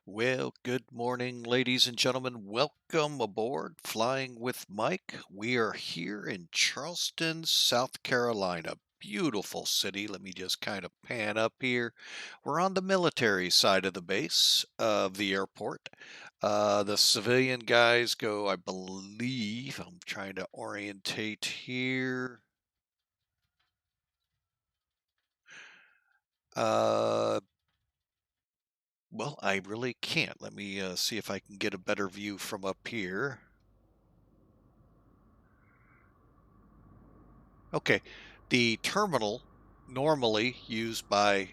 Well, good morning, ladies and gentlemen. Welcome aboard Flying with Mike. We are here in Charleston, South Carolina. Beautiful city. Let me just kind of pan up here. We're on the military side of the base of the airport. The civilian guys go, I believe, I'm trying to orientate here. Uh, well, I really can't. Let me see if I can get a better view from up here. Okay, the terminal normally used by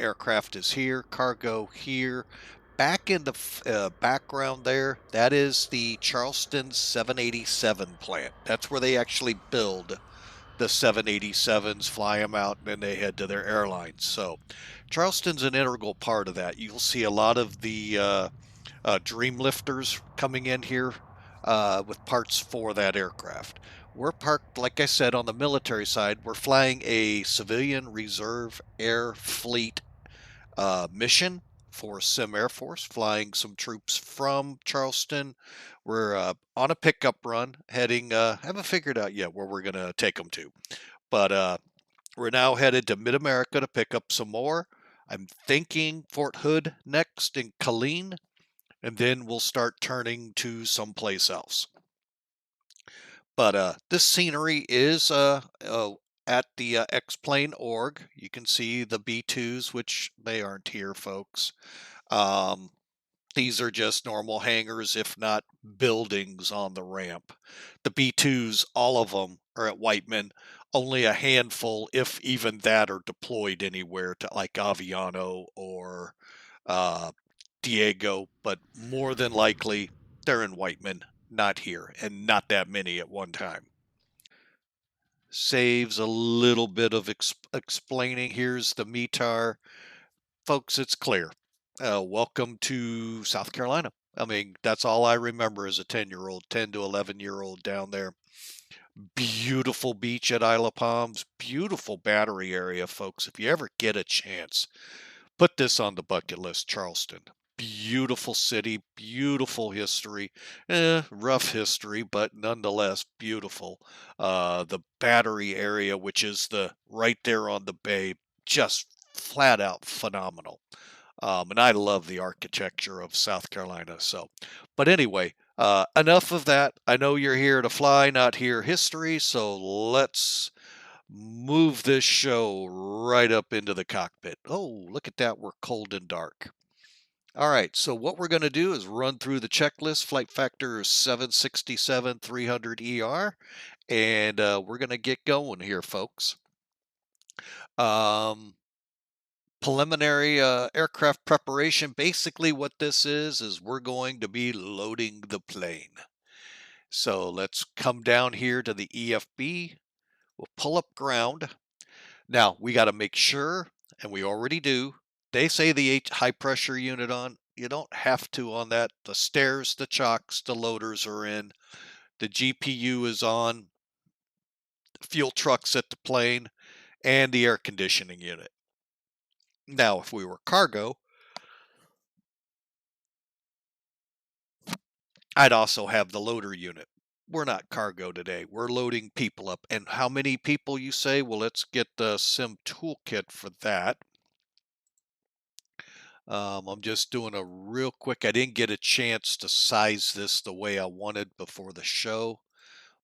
aircraft is here, cargo here. Back in the background there, that is the Charleston 787 plant. That's where they actually build the 787s, fly them out, and then they head to their airlines. So Charleston's an integral part of that. You'll see a lot of the dream lifters coming in here with parts for that aircraft. We're parked, like I said, on the military side. We're flying a civilian reserve air fleet mission for Sim Air Force, flying some troops from Charleston. We're on a pickup run, heading, haven't figured out yet where we're going to take them to, but we're now headed to Mid America to pick up some more. I'm thinking Fort Hood next in Killeen, and then we'll start turning to someplace else. But this scenery is at the X-Plane org. You can see the B2s, which they aren't here, folks. Um, these are just normal hangars, if not buildings on the ramp. The B2s, all of them are at Whiteman. Only a handful, if even that, are deployed anywhere to like Aviano or uh, Diego, but more than likely they're in Whiteman, not here, and not that many at one time. Saves a little bit of explaining. Here's the METAR. Folks, it's clear. Welcome to South Carolina. I mean, that's all I remember as a 10-year-old, 10 to 11-year-old down there. Beautiful beach at Isle of Palms. Beautiful battery area, folks. If you ever get a chance, put this on the bucket list, Charleston. Beautiful city, beautiful history, rough history, but nonetheless beautiful. The Battery area, which is the right there on the bay, just flat out phenomenal. And I love the architecture of South Carolina. So, but anyway, enough of that. I know you're here to fly, not hear history. So let's move this show right up into the cockpit. Oh, look at that. We're cold and dark. All right, so what we're going to do is run through the checklist. Flight factor is 767 300 ER, and we're going to get going here, folks. Um, Preliminary aircraft preparation. Basically, what this is we're going to be loading the plane. So let's come down here to the EFB. We'll pull up ground. Now, we got to make sure, and we already do, they say the high pressure unit on. You don't have to on that. The stairs, the chocks, the loaders are in. The GPU is on. The fuel truck's at the plane, and the air conditioning unit. Now, if we were cargo, I'd also have the loader unit. We're not cargo today. We're loading people up. And how many people, you say? Well, let's get the sim toolkit for that. I'm just doing a real quick. I didn't get a chance to size this the way I wanted before the show.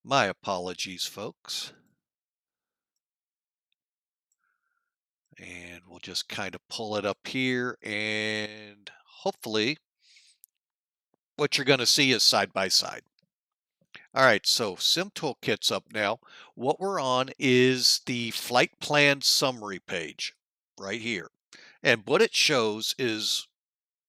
My apologies, folks. And we'll just kind of pull it up here, and hopefully what you're going to see is side by side. All right, so Sim Toolkit's up now. What we're on is the flight plan summary page right here. And what it shows is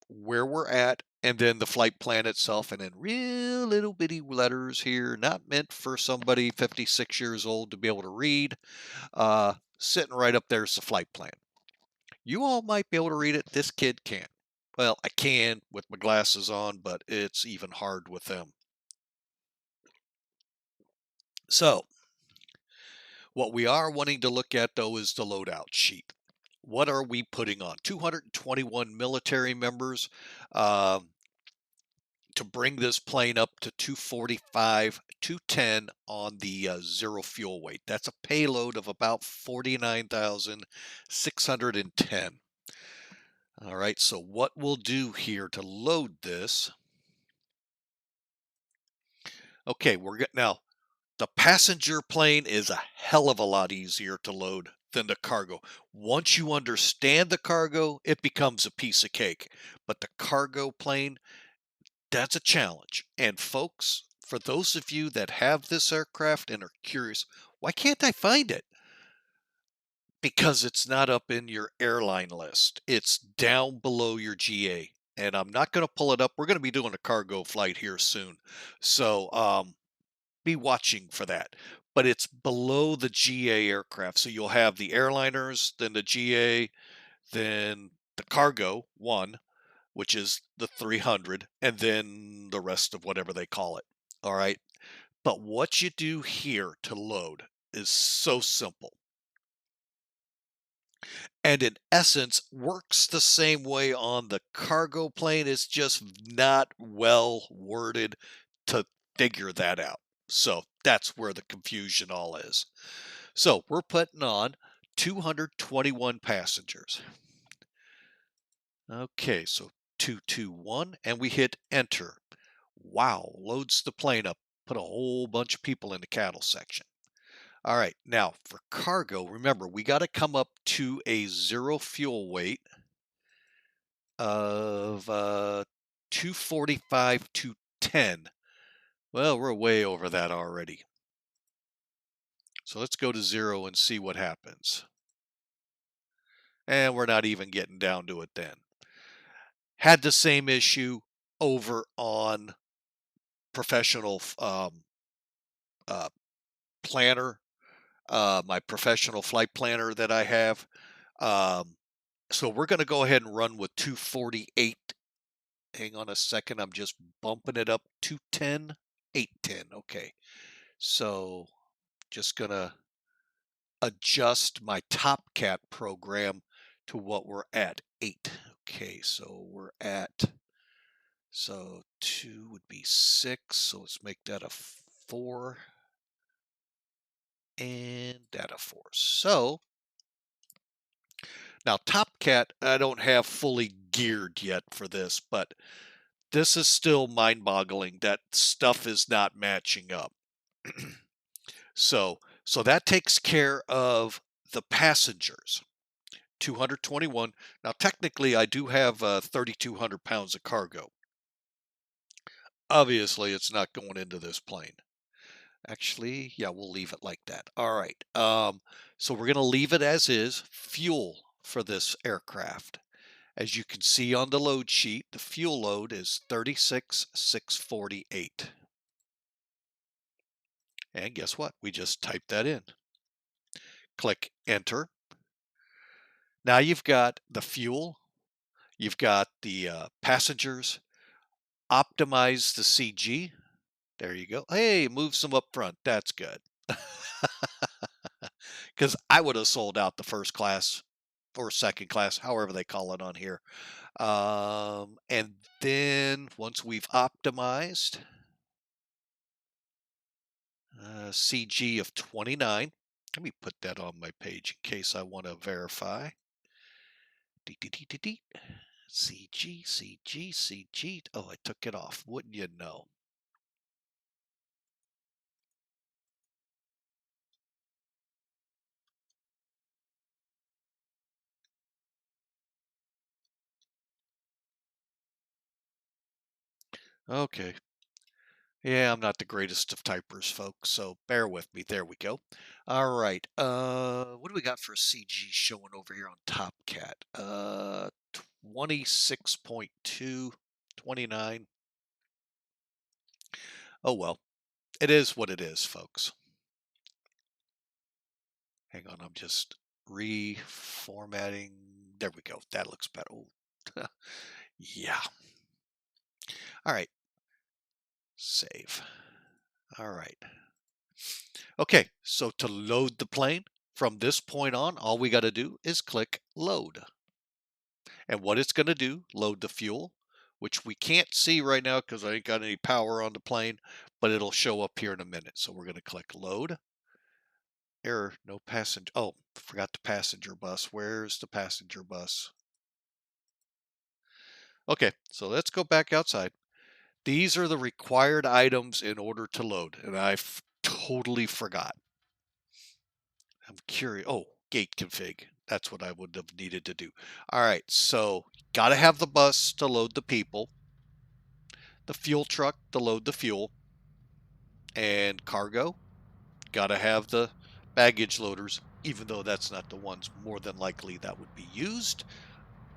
where we're at and then the flight plan itself, and then real little bitty letters here, not meant for somebody 56 years old to be able to read. Sitting right up there's the flight plan. You all might be able to read it. This kid can't. Well, I can with my glasses on, but it's even hard with them. So what we are wanting to look at, though, is the loadout sheet. what are we putting on? 221 military members um, to bring this plane up to 245, 210 on the zero fuel weight. That's a payload of about 49,610. All right, so what we'll do here to load this. Okay, now the passenger plane is a hell of a lot easier to load than the cargo. Once you understand the cargo, it becomes a piece of cake. But the cargo plane, that's a challenge. And folks, for those of you that have this aircraft and are curious, why can't I find it? Because it's not up in your airline list. It's down below your GA. And I'm not going to pull it up. We're going to be doing a cargo flight here soon. So, be watching for that. But it's below the GA aircraft. So you'll have the airliners, then the GA, then the cargo one, which is the 300, and then the rest of whatever they call it. All right. But what you do here to load is so simple. And in essence, works the same way on the cargo plane. It's just not well worded to figure that out. So that's where the confusion all is. So we're putting on 221 passengers. Okay, so 221, and we hit enter. Wow, loads the plane up. Put a whole bunch of people in the cattle section. All right, now for cargo, remember, we got to come up to a zero fuel weight of 245 to 10. Well, we're way over that already. So let's go to zero and see what happens. And we're not even getting down to it then. Had the same issue over on professional planner, my professional flight planner that I have. So we're going to go ahead and run with 248. Hang on a second. I'm just bumping it up. 210, 810. Okay. So just going to adjust my TopCat program to what we're at. 8. Okay. So we're at, so 2 would be 6. So let's make that a 4. And that a 4. So now TopCat, I don't have fully geared yet for this, but this is still mind-boggling that stuff is not matching up. So that takes care of the passengers. 221. Now technically I do have 3,200 pounds of cargo. Obviously it's not going into this plane. Actually, yeah, we'll leave it like that. All right. So we're going to leave it as is. Fuel for this aircraft. As you can see on the load sheet, the fuel load is 36,648. And guess what? We just typed that in. Click enter. Now you've got the fuel, you've got the passengers, optimize the CG. There you go. Hey, move some up front. That's good. Because I would have sold out the first class or second class, however they call it on here. And then once we've optimized, CG of 29. Let me put that on my page in case I want to verify. CG, CG, CG. Oh, I took it off. Wouldn't you know? Okay. Yeah, I'm not the greatest of typers, folks, so bear with me. There we go. All right. What do we got for CG showing over here on TopCat? 26.2, 29. Oh well. It is what it is, folks. Hang on, I'm just reformatting. There we go. That looks better. Oh, yeah. All right. Save. All right. Okay, so to load the plane, From this point on, all we got to do is click load. And what it's going to do, load the fuel, which we can't see right now because I ain't got any power on the plane, but it'll show up here in a minute. So we're going to click load. Error, no passenger. Oh, forgot the passenger bus. Where's the passenger bus? Okay, so let's go back outside. These are the required items in order to load, and I totally forgot. I'm curious. Oh, gate config. That's what I would have needed to do. All right, so got to have the bus to load the people, the fuel truck to load the fuel, and cargo. Got to have the baggage loaders, even though that's not the ones more than likely that would be used,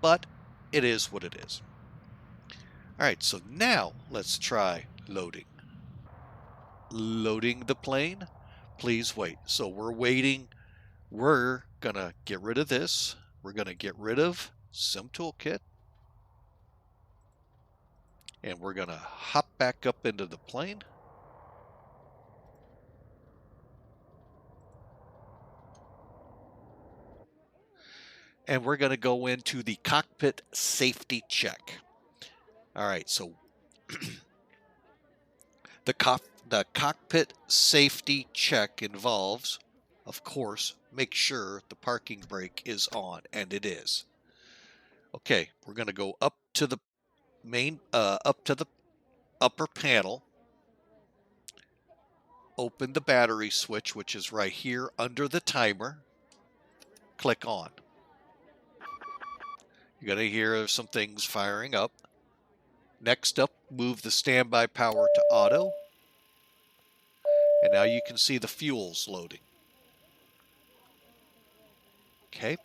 but it is what it is. All right, so now let's try loading. Loading the plane. Please wait. So we're waiting. We're going to get rid of this. We're going to get rid of Sim Toolkit. And we're going to hop back up into the plane. And we're going to go into the cockpit safety check. All right, so the cockpit safety check involves, of course, make sure the parking brake is on, and it is. Okay, we're going to go up to the up to the upper panel, open the battery switch, which is right here under the timer, click on. You're going to hear some things firing up. Next up, move the standby power to auto. And now you can see the fuels loading. Okay.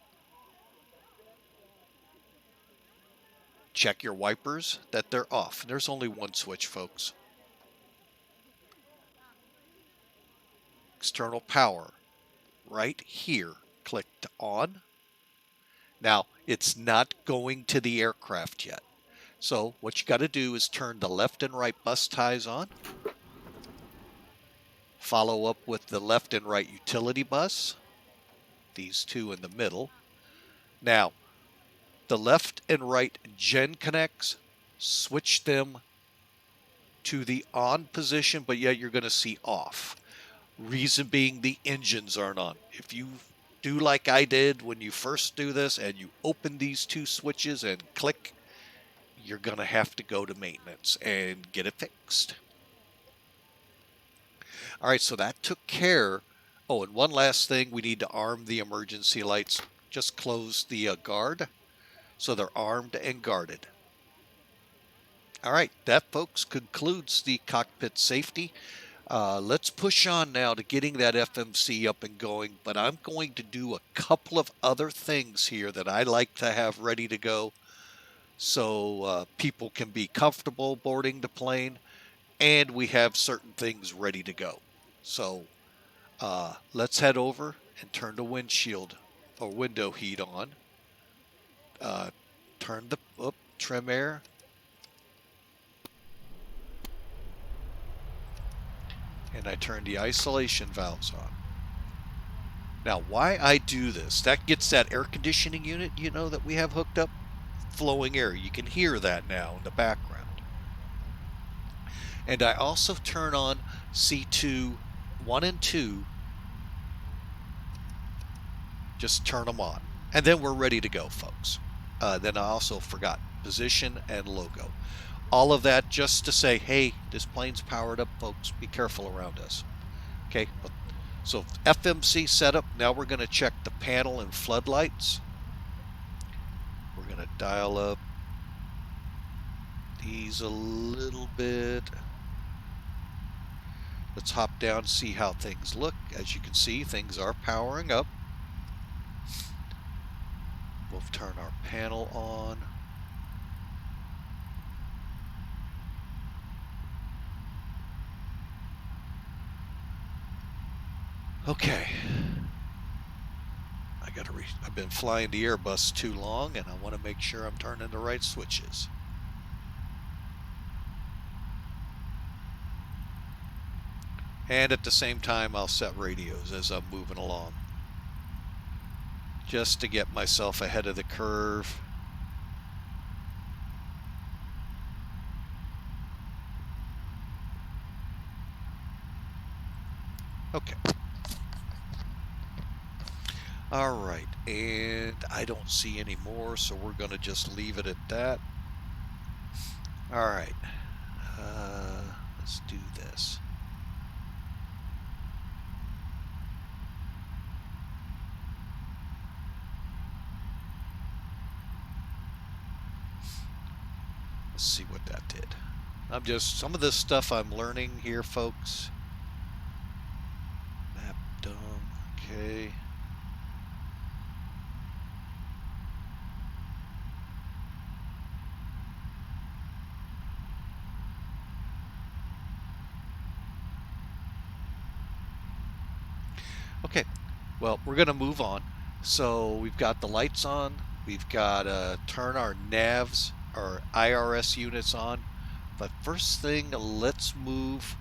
Check your wipers that they're off. There's only one switch, folks. External power right here. Click to on. Now, it's not going to the aircraft yet. So what you got to do is turn the left and right bus ties on. Follow up with the left and right utility bus. These two in the middle. Now, the left and right gen connects, switch them to the on position, but yet you're going to see off. Reason being the engines aren't on. If you do like I did when you first do this and you open these two switches and click, you're going to have to go to maintenance and get it fixed. All right, so that took care. Oh, and one last thing, we need to arm the emergency lights. Just close the guard so they're armed and guarded. All right, that, folks, concludes the cockpit safety. Let's push on now to getting that FMC up and going, but I'm going to do a couple of other things here that I like to have ready to go so people can be comfortable boarding the plane, and we have certain things ready to go. So let's head over and turn the windshield or window heat on. Turn the trim air. And I turn the isolation valves on. Now, why I do this, that gets that air conditioning unit, that we have hooked up, flowing air. You can hear that now in the background. And I also turn on C2, 1 and 2, just turn them on. And then we're ready to go, folks. Then I also forgot position and logo. All of that just to say, hey, this plane's powered up, folks. Be careful around us. Okay, so FMC setup. Now we're going to check the panel and floodlights. We're going to dial up these a little bit. Let's hop down, see how things look. As you can see, things are powering up. We'll turn our panel on. Okay. I've been flying the Airbus too long, and I want to make sure I'm turning the right switches. And at the same time, I'll set radios as I'm moving along. just to get myself ahead of the curve. Okay. All right, and I don't see any more, so we're going to just leave it at that. All right, let's do this. Let's see what that did. Some of this stuff I'm learning here, folks. Map done, okay. Okay, well, we're going to move on. So we've got the lights on. We've got to turn our navs, our IRS units on. But first thing, let's move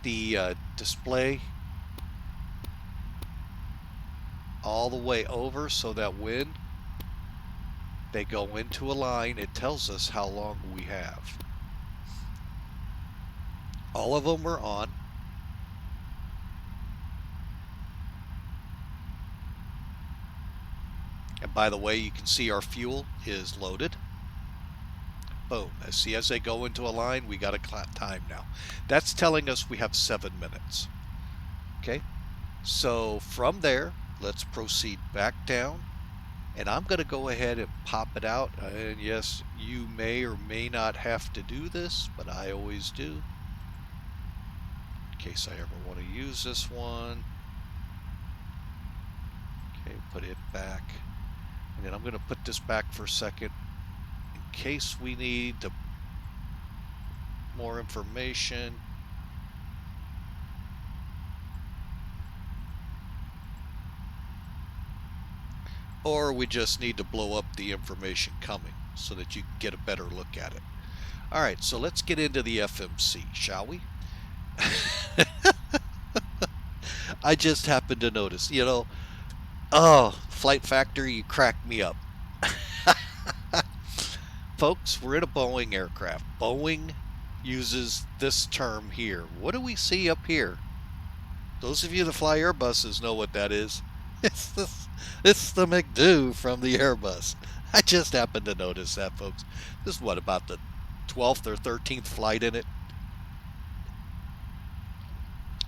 the display all the way over so that when they go into a line, it tells us how long we have. All of them are on. And by the way, you can see our fuel is loaded. Boom. See, as they go into a line, we got a time now. That's telling us we have 7 minutes. Okay. So from there, let's proceed back down. And I'm going to go ahead and pop it out. And yes, you may or may not have to do this, but I always do. In case I ever want to use this one. Okay, put it back. And then I'm going to put this back for a second in case we need more information. Or we just need to blow up the information coming so that you can get a better look at it. All right, so let's get into the FMC, shall we? I just happened to notice, oh, Flight Factory, you cracked me up. Folks, we're in a Boeing aircraft. Boeing uses this term here. What do we see up here? Those of you that fly Airbuses know what that is. It's the McDo from the Airbus. I just happened to notice that, folks. This is what, about the 12th or 13th flight in it?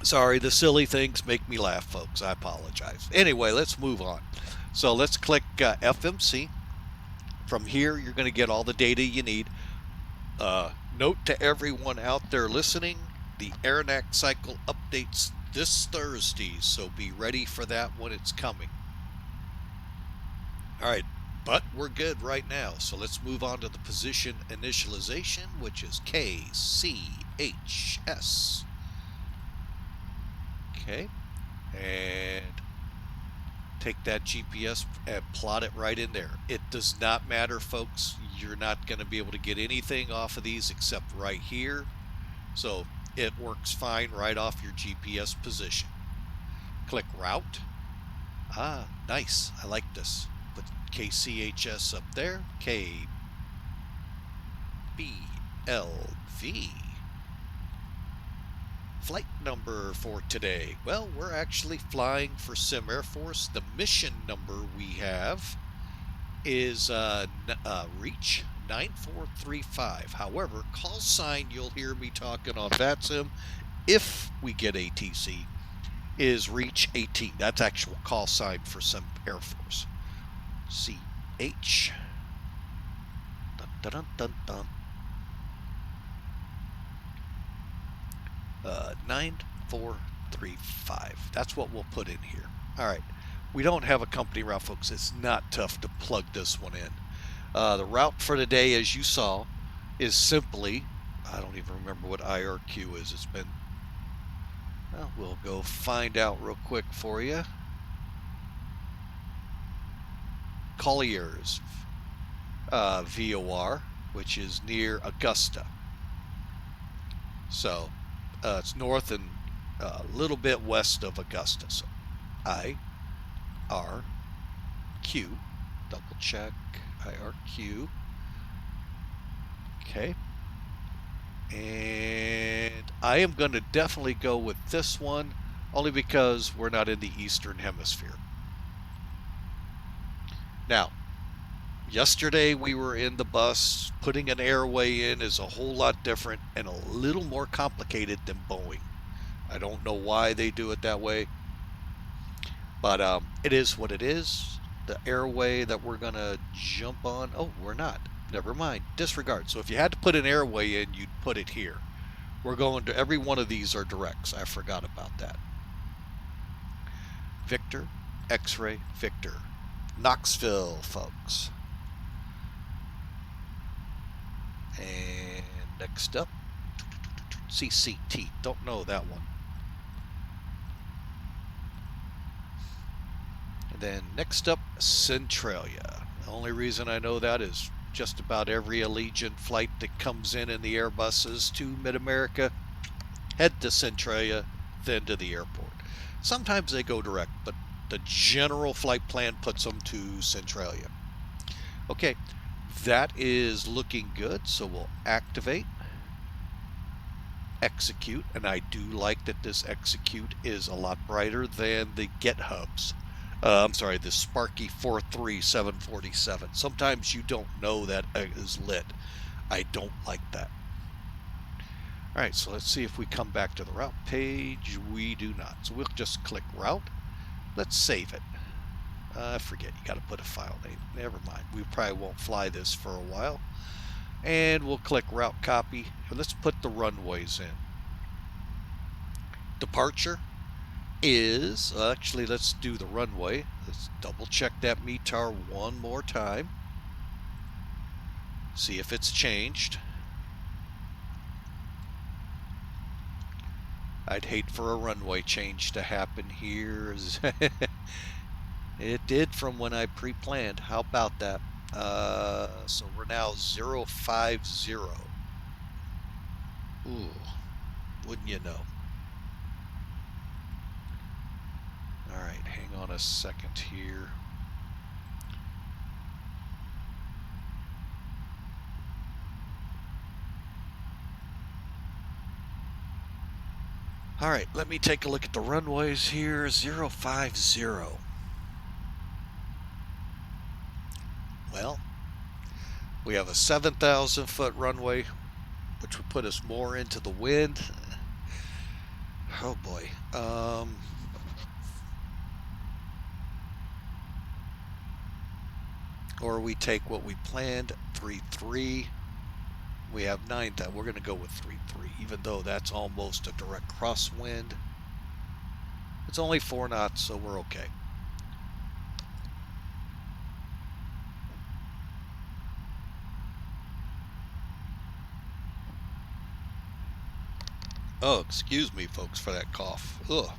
Sorry, the silly things make me laugh, folks. I apologize. Anyway, let's move on. So let's click FMC. From here, you're going to get all the data you need. Note to everyone out there listening, the AirNAC cycle updates this Thursday, so be ready for that when it's coming. All right, but we're good right now, so let's move on to the position initialization, which is KCHS. Okay, and take that GPS and plot it right in there. It does not matter, folks. You're not going to be able to get anything off of these except right here. So it works fine right off your GPS position. Click route. Ah, nice. I like this. Put KCHS up there. KBLV. Flight number for today. Well, we're actually flying for Sim Air Force. The mission number we have is reach 9435. However, call sign you'll hear me talking on VATSIM if we get ATC is reach 18. That's actual call sign for Sim Air Force. CH. Dun, dun, dun, dun, dun. 9435. That's what we'll put in here. All right. We don't have a company route, folks. It's not tough to plug this one in. The route for today, as you saw, is simply, I don't even remember what IRQ is. It's been, well, we'll go find out real quick for you. Collier's VOR, which is near Augusta. So it's north and a little bit west of Augusta. So IRQ. IRQ. Double check IRQ. Okay. And I am going to definitely go with this one, only because we're not in the Eastern Hemisphere. Now, yesterday we were in the bus. Putting an airway in is a whole lot different and a little more complicated than Boeing. I don't know why they do it that way, but it is what it is. The airway that we're going to jump on, oh, we're not. Never mind. Disregard. So if you had to put an airway in, you'd put it here. We're going to, every one of these are directs. I forgot about that. Victor, X-ray, Victor. Knoxville, folks. And next up, CCT. Don't know that one. And then next up, Centralia. The only reason I know that is just about every Allegiant flight that comes in the Airbuses to Mid-America head to Centralia, then to the airport. Sometimes they go direct, but the general flight plan puts them to Centralia. Okay, that is looking good, so we'll activate, execute, and I do like that this execute is a lot brighter than the Get Hubs. I'm sorry, the Sparky 4.3 747. Sometimes you don't know that is lit. I don't like that. All right, so let's see if we come back to the route page. We do not. So we'll just click route. Let's save it. I forget, you got to put a file name. Never mind. We probably won't fly this for a while. And we'll click route copy. And let's put the runways in. Departure is, actually, let's do the runway. Let's double check that METAR one more time. See if it's changed. I'd hate for a runway change to happen here. It did from when I pre-planned. How about that? So we're now 050. Ooh, wouldn't you know? All right, hang on a second here. All right, let me take a look at the runways here. 050. Well, we have a 7,000 foot runway, which would put us more into the wind. Oh boy. Or we take what we planned, 3.3. We have 9,000. We're going to go with 3.3, even though that's almost a direct crosswind. It's only 4 knots, so we're okay. Oh, excuse me, folks, for that cough. Ugh.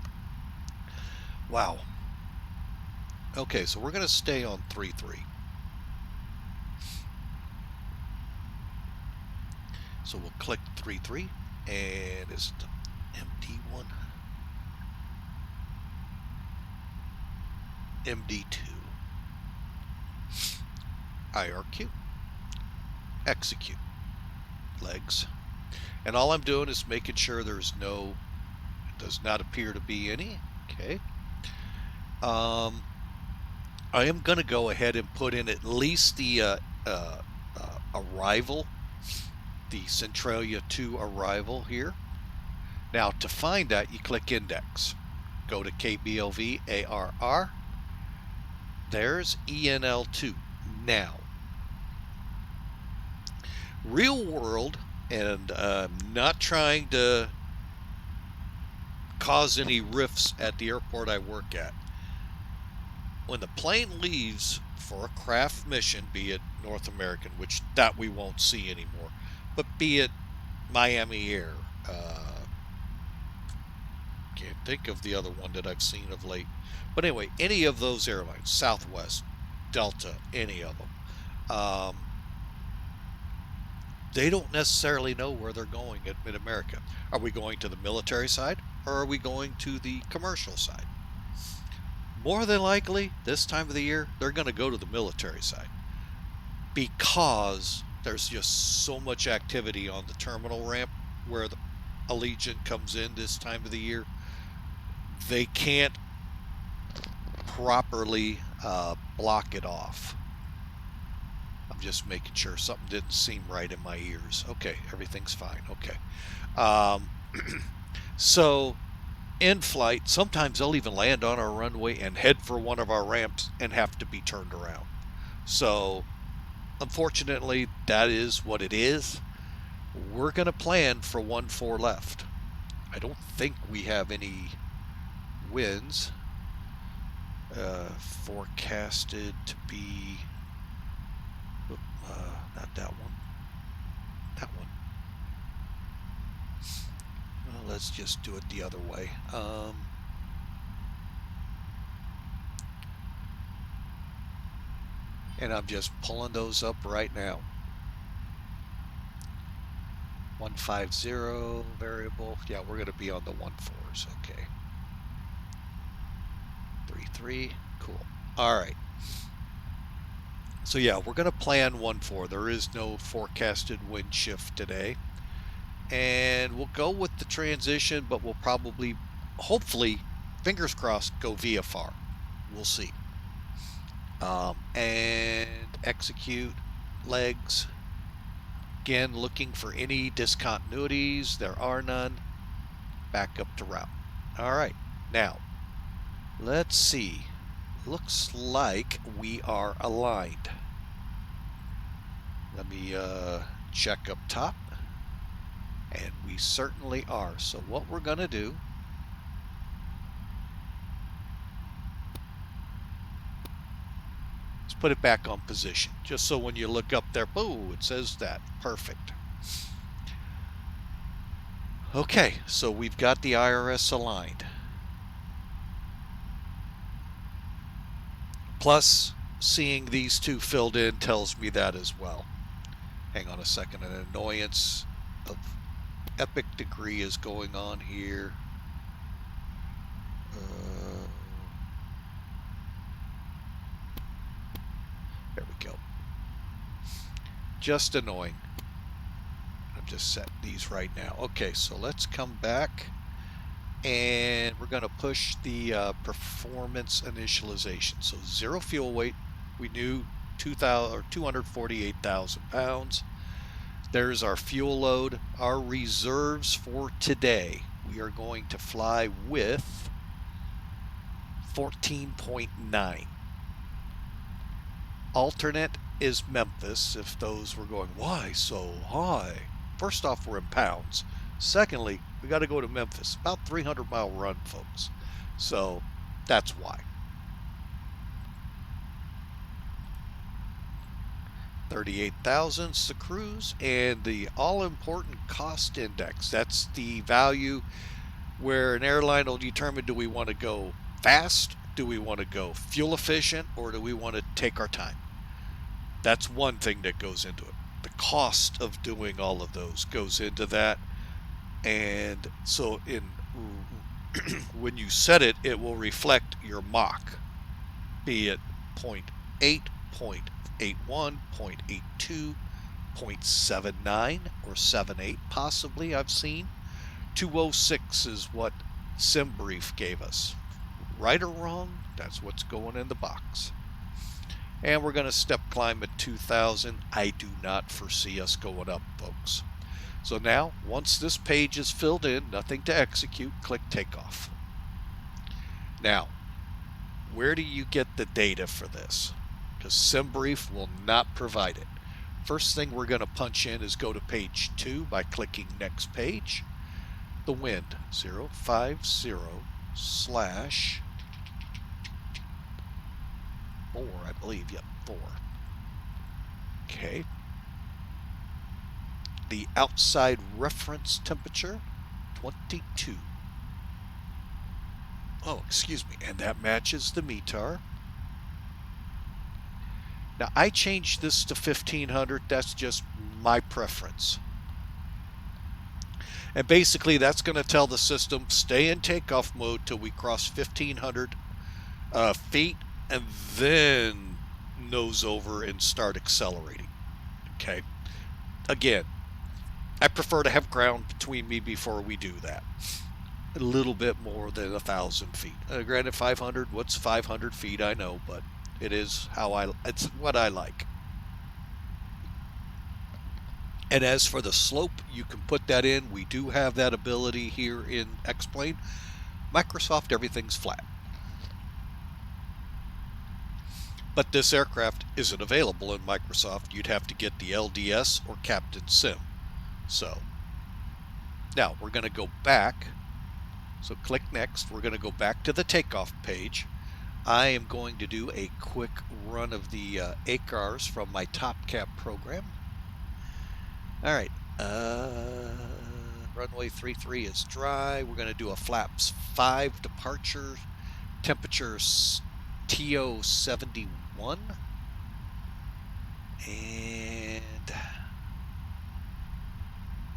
Wow. Okay, so we're going to stay on 3.3. So we'll click 3.3, and is it the MD1? MD2. IRQ. Execute. Legs. And all I'm doing is making sure there's no, it does not appear to be any. Okay. I am going to go ahead and put in at least the arrival, the Centralia 2 arrival here. Now to find that, you click index. Go to KBLV ARR. There's ENL2. Now, real world, and not trying to cause any rifts at the airport I work at. When the plane leaves for a craft mission, be it North American, which that we won't see anymore, but be it Miami Air, can't think of the other one that I've seen of late. But anyway, any of those airlines, Southwest, Delta, any of them, they don't necessarily know where they're going at Mid-America. Are we going to the military side, or are we going to the commercial side? more than likely, this time of the year, they're going to go to the military side because there's just so much activity on the terminal ramp where the Allegiant comes in this time of the year. They can't properly block it off. I'm just making sure something didn't seem right in my ears. Okay, everything's fine. Okay. So in flight, sometimes they'll even land on our runway and head for one of our ramps and have to be turned around. So unfortunately, that is what it is. We're going to plan for 1-4 left. I don't think we have any winds forecasted to be not that one, that one. Well, let's just do it the other way. And I'm just pulling those up right now. 150 variable. Yeah, we're going to be on the 1-4s. Okay. 3-3. Cool. All right. So yeah, we're going to plan 1-4. There is no forecasted wind shift today. And we'll go with the transition, but we'll probably, hopefully, fingers crossed, go VFR. We'll see. And execute legs. Again, looking for any discontinuities. There are none. Back up to route. All right. Now, let's see. Looks like we are aligned. Let me check up top. And we certainly are. So what we're going to do, let's put it back on position. Just so when you look up there, boom, it says that. Perfect. Okay, so we've got the IRS aligned. Plus, seeing these two filled in tells me that as well. Hang on a second. An annoyance of epic degree is going on here. There we go. Just annoying. I'm just setting these right now. Okay, so let's come back and we're going to push the performance initialization. So 0 fuel weight. We knew 248,000 pounds. There's our fuel load. Our reserves for today, we are going to fly with 14.9. Alternate is Memphis, if those were going, why so high? First off, we're in pounds. Secondly, we got to go to Memphis. About 300-mile run, folks. So that's why. 38,000 is the cruise, and the all-important cost index. That's the value where an airline will determine, do we want to go fast, do we want to go fuel efficient, or do we want to take our time? That's one thing that goes into it. The cost of doing all of those goes into that. And so when you set it, it will reflect your Mach, be it 0.8, 0.81, 0.82, 0.79, or 0.78 possibly, I've seen. 206 is what SimBrief gave us. Right or wrong, that's what's going in the box. And we're going to step climb at 2,000. I do not foresee us going up, folks. So now, once this page is filled in, nothing to execute, click takeoff. Now, where do you get the data for this? Because SimBrief will not provide it. First thing we're going to punch in is go to page 2 by clicking next page. The wind, 050/4, I believe, yep, 4. Okay. The outside reference temperature, 22. Oh, excuse me, and that matches the METAR. Now, I changed this to 1500. That's just my preference. And basically, that's going to tell the system, stay in takeoff mode till we cross 1500 feet, and then nose over and start accelerating. Okay. Again, I prefer to have ground between me before we do that. A little bit more than 1,000 feet. Granted, 500. What's 500 feet? I know, but it is it's what I like. And as for the slope, you can put that in. We do have that ability here in X-Plane. Microsoft, everything's flat. But this aircraft isn't available in Microsoft. You'd have to get the LDS or Captain Sim. So now we're going to go back. So click next. We're going to go back to the takeoff page. I am going to do a quick run of the ACARS from my Top Cap program. All right. Runway 33 is dry. We're going to do a flaps 5 departure. Temperatures TO 71. And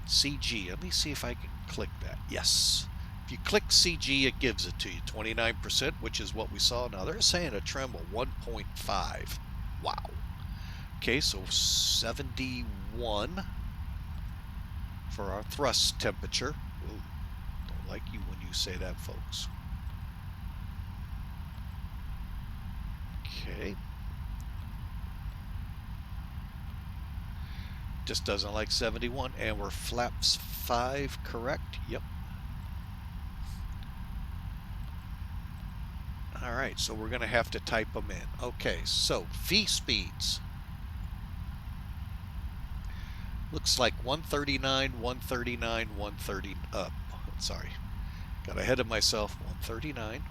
CG. Let me see if I can click that. Yes. If you click CG, it gives it to you. 29%, which is what we saw. Now they're saying a trim of 1.5. Wow. Okay, so 71 for our thrust temperature. Ooh, don't like you when you say that, folks. Okay. Just doesn't like 71, and we're flaps 5, correct? Yep. All right, so we're going to have to type them in. Okay, so V speeds. Looks like 139, 139, 130. Sorry, got ahead of myself. 139.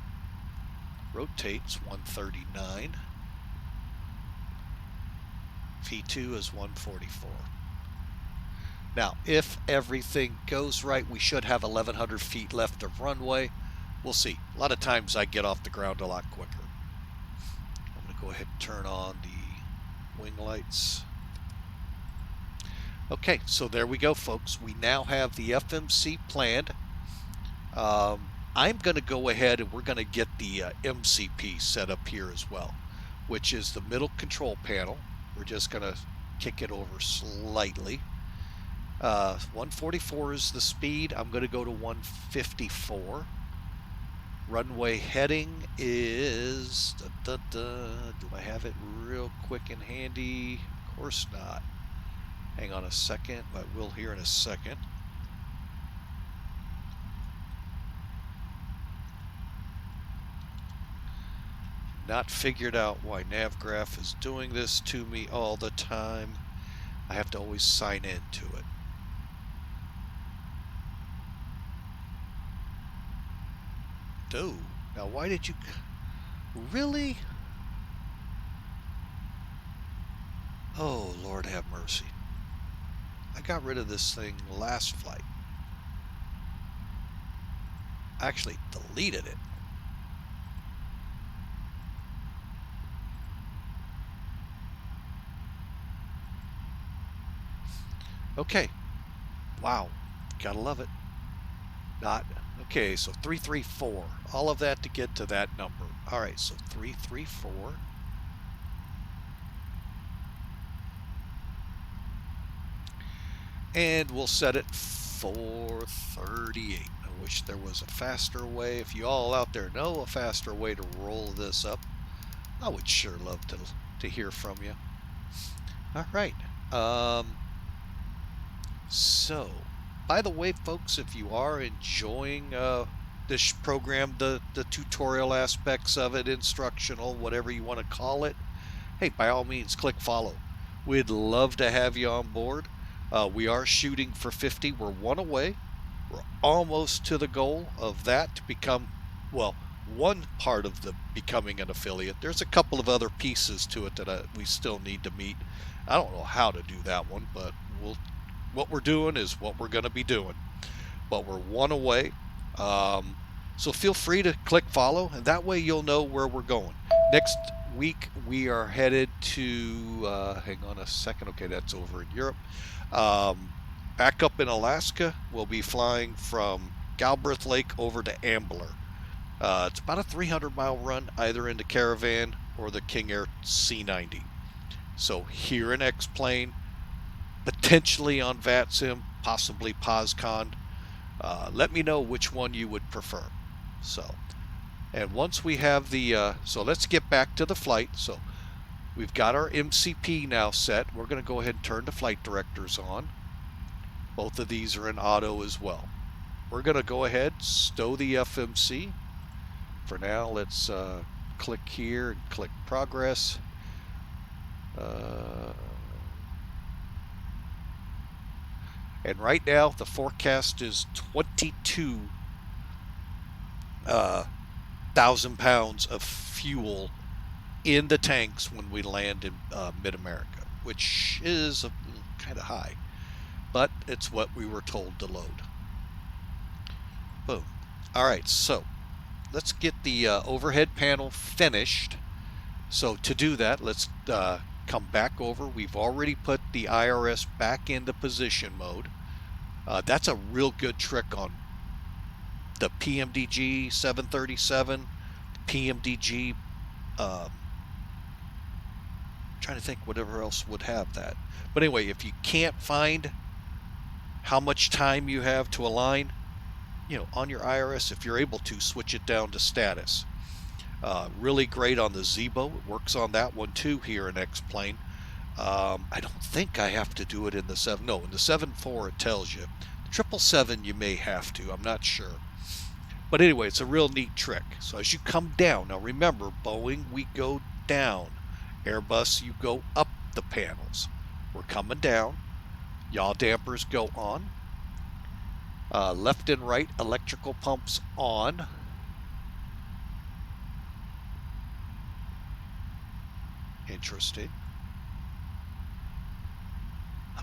Rotates 139. V2 is 144. Now, if everything goes right, we should have 1,100 feet left of runway. We'll see. A lot of times I get off the ground a lot quicker. I'm going to go ahead and turn on the wing lights. Okay, so there we go, folks. We now have the FMC planned. I'm going to go ahead and we're going to get the MCP set up here as well, which is the middle control panel. We're just going to kick it over slightly. 144 is the speed. I'm going to go to 154. Runway heading is... Do I have it real quick and handy? Of course not. Hang on a second. I will here in a second. Not figured out why NavGraph is doing this to me all the time. I have to always sign in to it. Dude, now why did you... Really? Oh, Lord have mercy. I got rid of this thing last flight. I actually deleted it. Okay. Wow. Gotta love it. Not. Okay, so 334. All of that to get to that number. All right, so 334. And we'll set it for 38. I wish there was a faster way. If you all out there know a faster way to roll this up, I would sure love to hear from you. All right. So, by the way, folks, if you are enjoying this program, the tutorial aspects of it, instructional, whatever you want to call it, hey, by all means, click follow. We'd love to have you on board. We are shooting for 50. We're one away. We're almost to the goal of that to become, well, one part of the becoming an affiliate. There's a couple of other pieces to it that we still need to meet. I don't know how to do that one, but what we're doing is what we're going to be doing. But we're one away. So feel free to click follow, and that way you'll know where we're going. Next week, we are headed to, hang on a second. Okay, that's over in Europe. Back up in Alaska, we'll be flying from Galbraith Lake over to Ambler. It's about a 300-mile run either in the Caravan or the King Air C90. So here in X-Plane, potentially on VATSIM, possibly POSCON. Let me know which one you would prefer. So, and once we have the, so let's get back to the flight. So we've got our MCP now set. We're going to go ahead and turn the flight directors on. Both of these are in auto as well. We're going to go ahead, stow the FMC. For now, let's click here and click progress. And right now, the forecast is 22,000 pounds of fuel in the tanks when we land in mid-America, which is kind of high, but it's what we were told to load. Boom. All right, so let's get the overhead panel finished. So to do that, let's come back over. We've already put the IRS back into position mode. That's a real good trick on the PMDG 737, PMDG, trying to think whatever else would have that. But anyway, if you can't find how much time you have to align, you know, on your IRS, if you're able to, switch it down to status. Really great on the Zebo. It works on that one too here in X-Plane. I don't think I have to do it in the 7. No, in the 7.4 it tells you. The 777 you may have to. I'm not sure. But anyway, it's a real neat trick. So as you come down, now remember, Boeing, we go down. Airbus, you go up the panels. We're coming down. Yaw dampers go on. Left and right electrical pumps on. Interesting.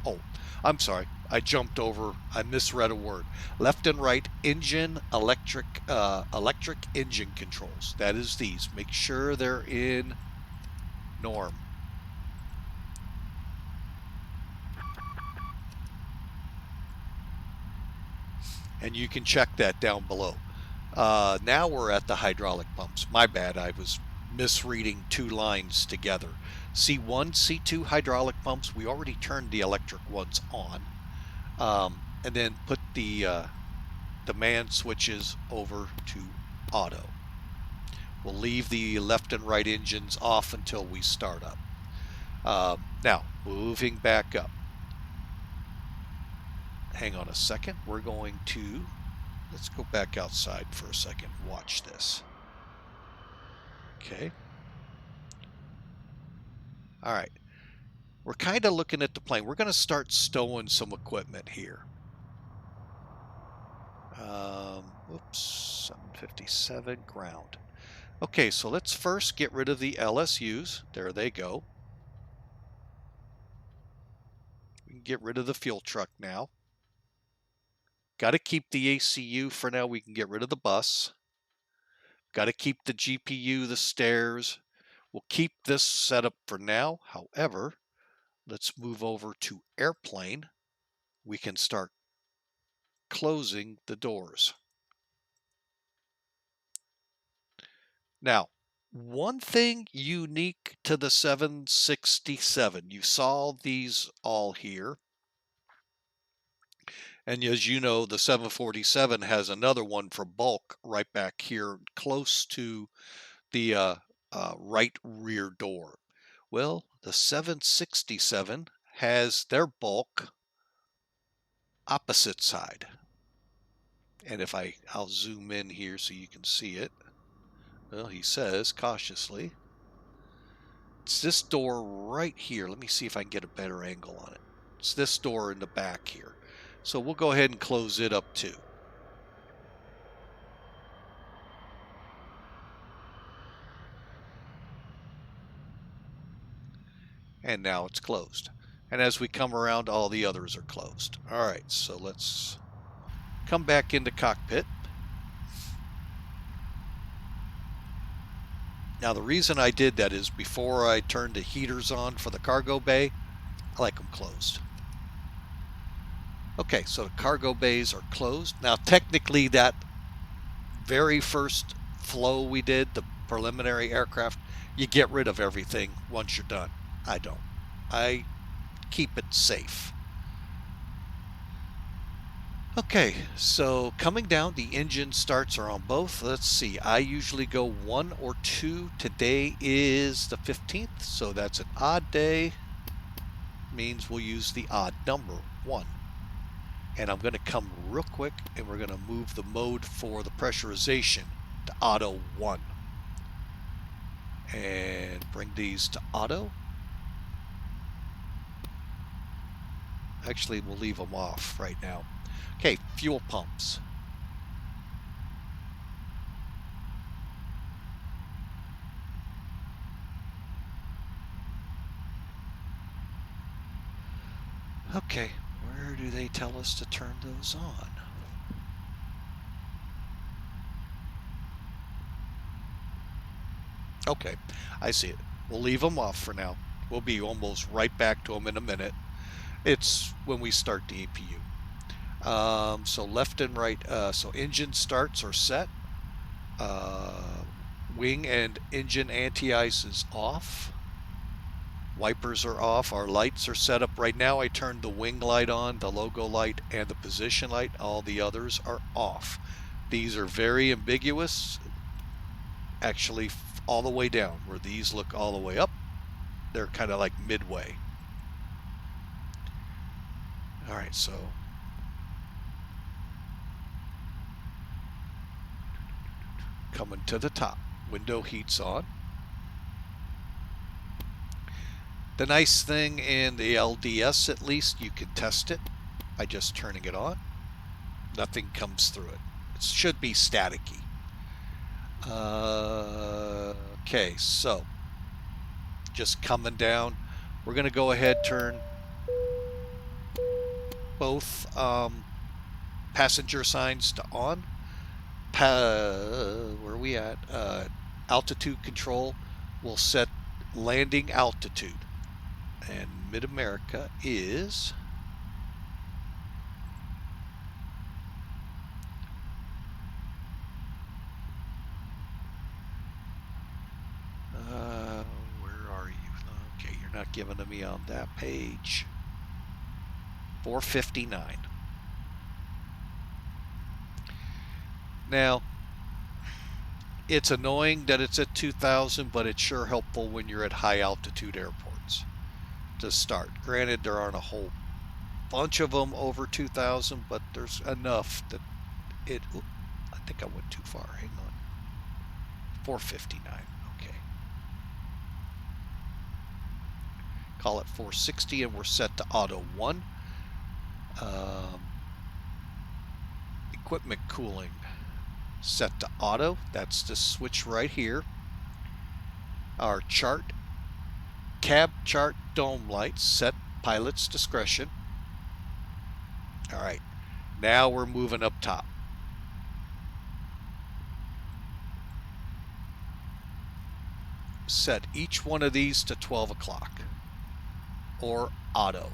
Oh, I'm sorry. I jumped over. I misread a word. Left and right engine electric engine controls. That is these. Make sure they're in norm. And you can check that down below. Now we're at the hydraulic pumps. My bad. I was misreading two lines together. C1, C2 hydraulic pumps. We already turned the electric ones on. And then put the demand switches over to auto. We'll leave the left and right engines off until we start up. Now, moving back up. Hang on a second. We're going to, let's go back outside for a second and watch this. Okay. All right. We're kind of looking at the plane. We're going to start stowing some equipment here. Oops, 757 ground. Okay, so let's first get rid of the LSUs. There they go. We can get rid of the fuel truck now. Got to keep the ACU for now. We can get rid of the bus. Got to keep the GPU, the stairs. We'll keep this setup for now. However, let's move over to airplane. We can start closing the doors. Now, one thing unique to the 767, you saw these all here. And as you know, the 747 has another one for bulk right back here close to the right rear door. Well, the 767 has their bulk opposite side. And if I'll zoom in here so you can see it. Well, he says cautiously, it's this door right here. Let me see if I can get a better angle on it. It's this door in the back here. So we'll go ahead and close it up too. And now it's closed. And as we come around, all the others are closed. All right, so let's come back into cockpit. Now the reason I did that is before I turned the heaters on for the cargo bay, I like them closed. Okay, so the cargo bays are closed. Now technically that very first flow we did, the preliminary aircraft, you get rid of everything once you're done. I don't. I keep it safe. Okay, so coming down, the engine starts are on both. Let's see, I usually go 1 or 2. Today is the 15th, so that's an odd day. Means we'll use the odd number, 1. And I'm going to come real quick and we're going to move the mode for the pressurization to auto 1. And bring these to auto. Actually, we'll leave them off right now. Okay, fuel pumps. Okay, where do they tell us to turn those on? Okay, I see it. We'll leave them off for now. We'll be almost right back to them in a minute. It's when we start the APU. So left and right, so engine starts are set. Wing and engine anti-ice is off. Wipers are off. Our lights are set up. Right now I turned the wing light on, the logo light, and the position light. All the others are off. These are very ambiguous. Actually, all the way down, where these look all the way up, they're kind of like midway. All right, so coming to the top, window heat's on. The nice thing in the LDS, at least, you can test it by just turning it on. Nothing comes through it. It should be staticky. Okay, so just coming down, we're going to go ahead turn both passenger signs to on. Where are we at? Altitude control will set landing altitude, and Mid-America is where are you? Okay, you're not giving to me on that page. 459. Now, it's annoying that it's at 2,000, but it's sure helpful when you're at high altitude airports to start. Granted, there aren't a whole bunch of them over 2,000, but there's enough that it, I think I went too far. Hang on. 459. Okay. Call it 460, and we're set to auto 1. Equipment cooling set to auto. That's the switch right here. Our chart, cab chart dome lights set pilot's discretion. All right, now we're moving up top. Set each one of these to 12 o'clock or auto.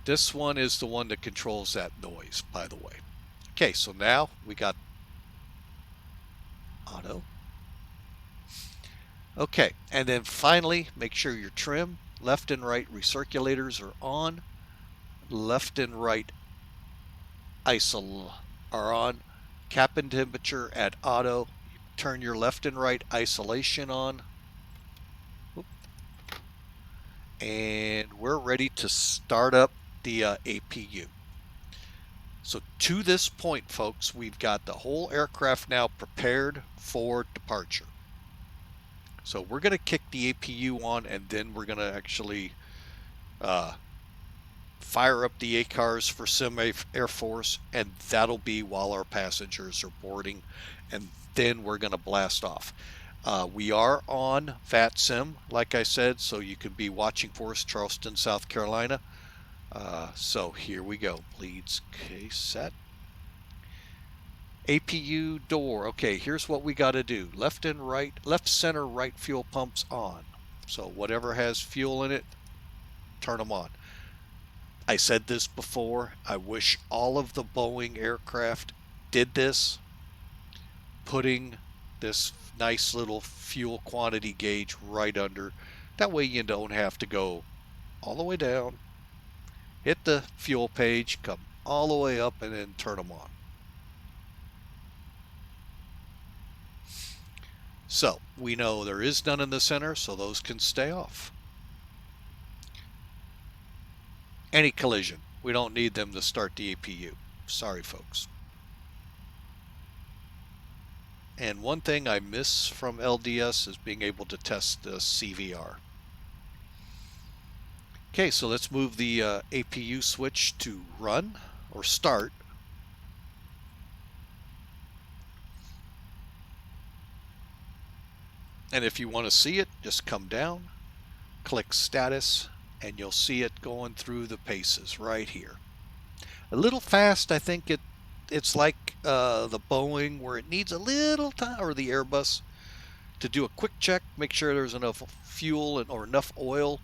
This one is the one that controls that noise, by the way. Okay, so now we got auto. Okay, and then finally, make sure your trim, left and right recirculators are on, left and right ISO are on, cap and temperature at auto, turn your left and right isolation on, and we're ready to start up the APU. So to this point, folks, we've got the whole aircraft now prepared for departure. So we're going to kick the APU on, and then we're going to actually fire up the ACARS for Sim Air Force, and that'll be while our passengers are boarding, and then we're going to blast off. We are on VATSIM, like I said, so you can be watching for us, Charleston, South Carolina. So here we go. Leads case set. APU door. Okay, here's what we got to do. Left and right, left, center, right fuel pumps on. So whatever has fuel in it, turn them on. I said this before, I wish all of the Boeing aircraft did this, putting this nice little fuel quantity gauge right under. That way you don't have to go all the way down, hit the fuel page, come all the way up, and then turn them on. So we know there is none in the center, so those can stay off. Any collision, we don't need them to start the APU. Sorry, folks. And one thing I miss from LDS is being able to test the CVR. Okay, so let's move the APU switch to run or start. And if you want to see it, just come down, click status, and you'll see it going through the paces right here. A little fast, I think it's like the Boeing where it needs a little time, or the Airbus, to do a quick check, make sure there's enough fuel or enough oil,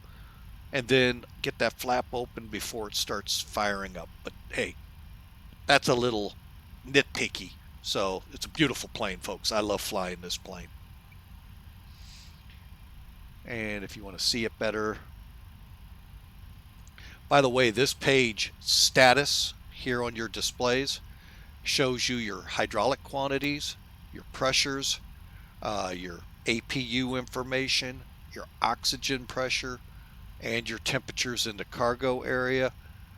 and then get that flap open before it starts firing up. But hey, that's a little nitpicky. So it's a beautiful plane, folks. I love flying this plane. And if you want to see it better, by the way, this page status here on your displays shows you your hydraulic quantities, your pressures, your APU information, your oxygen pressure, and your temperatures in the cargo area,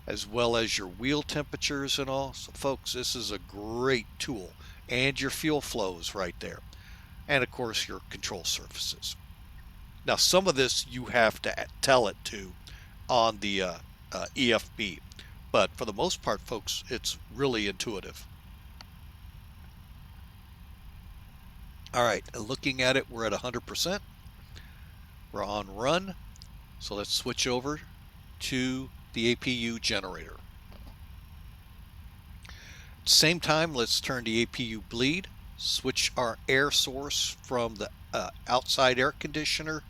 as well as your wheel temperatures and all. So folks, this is a great tool. And your fuel flows right there. And of course your control surfaces. Now some of this you have to tell it to on the EFB, but for the most part, folks, it's really intuitive. All right, looking at it, we're at 100%. We're on run. So let's switch over to the APU generator. Same time, let's turn the APU bleed, switch our air source from the outside air conditioner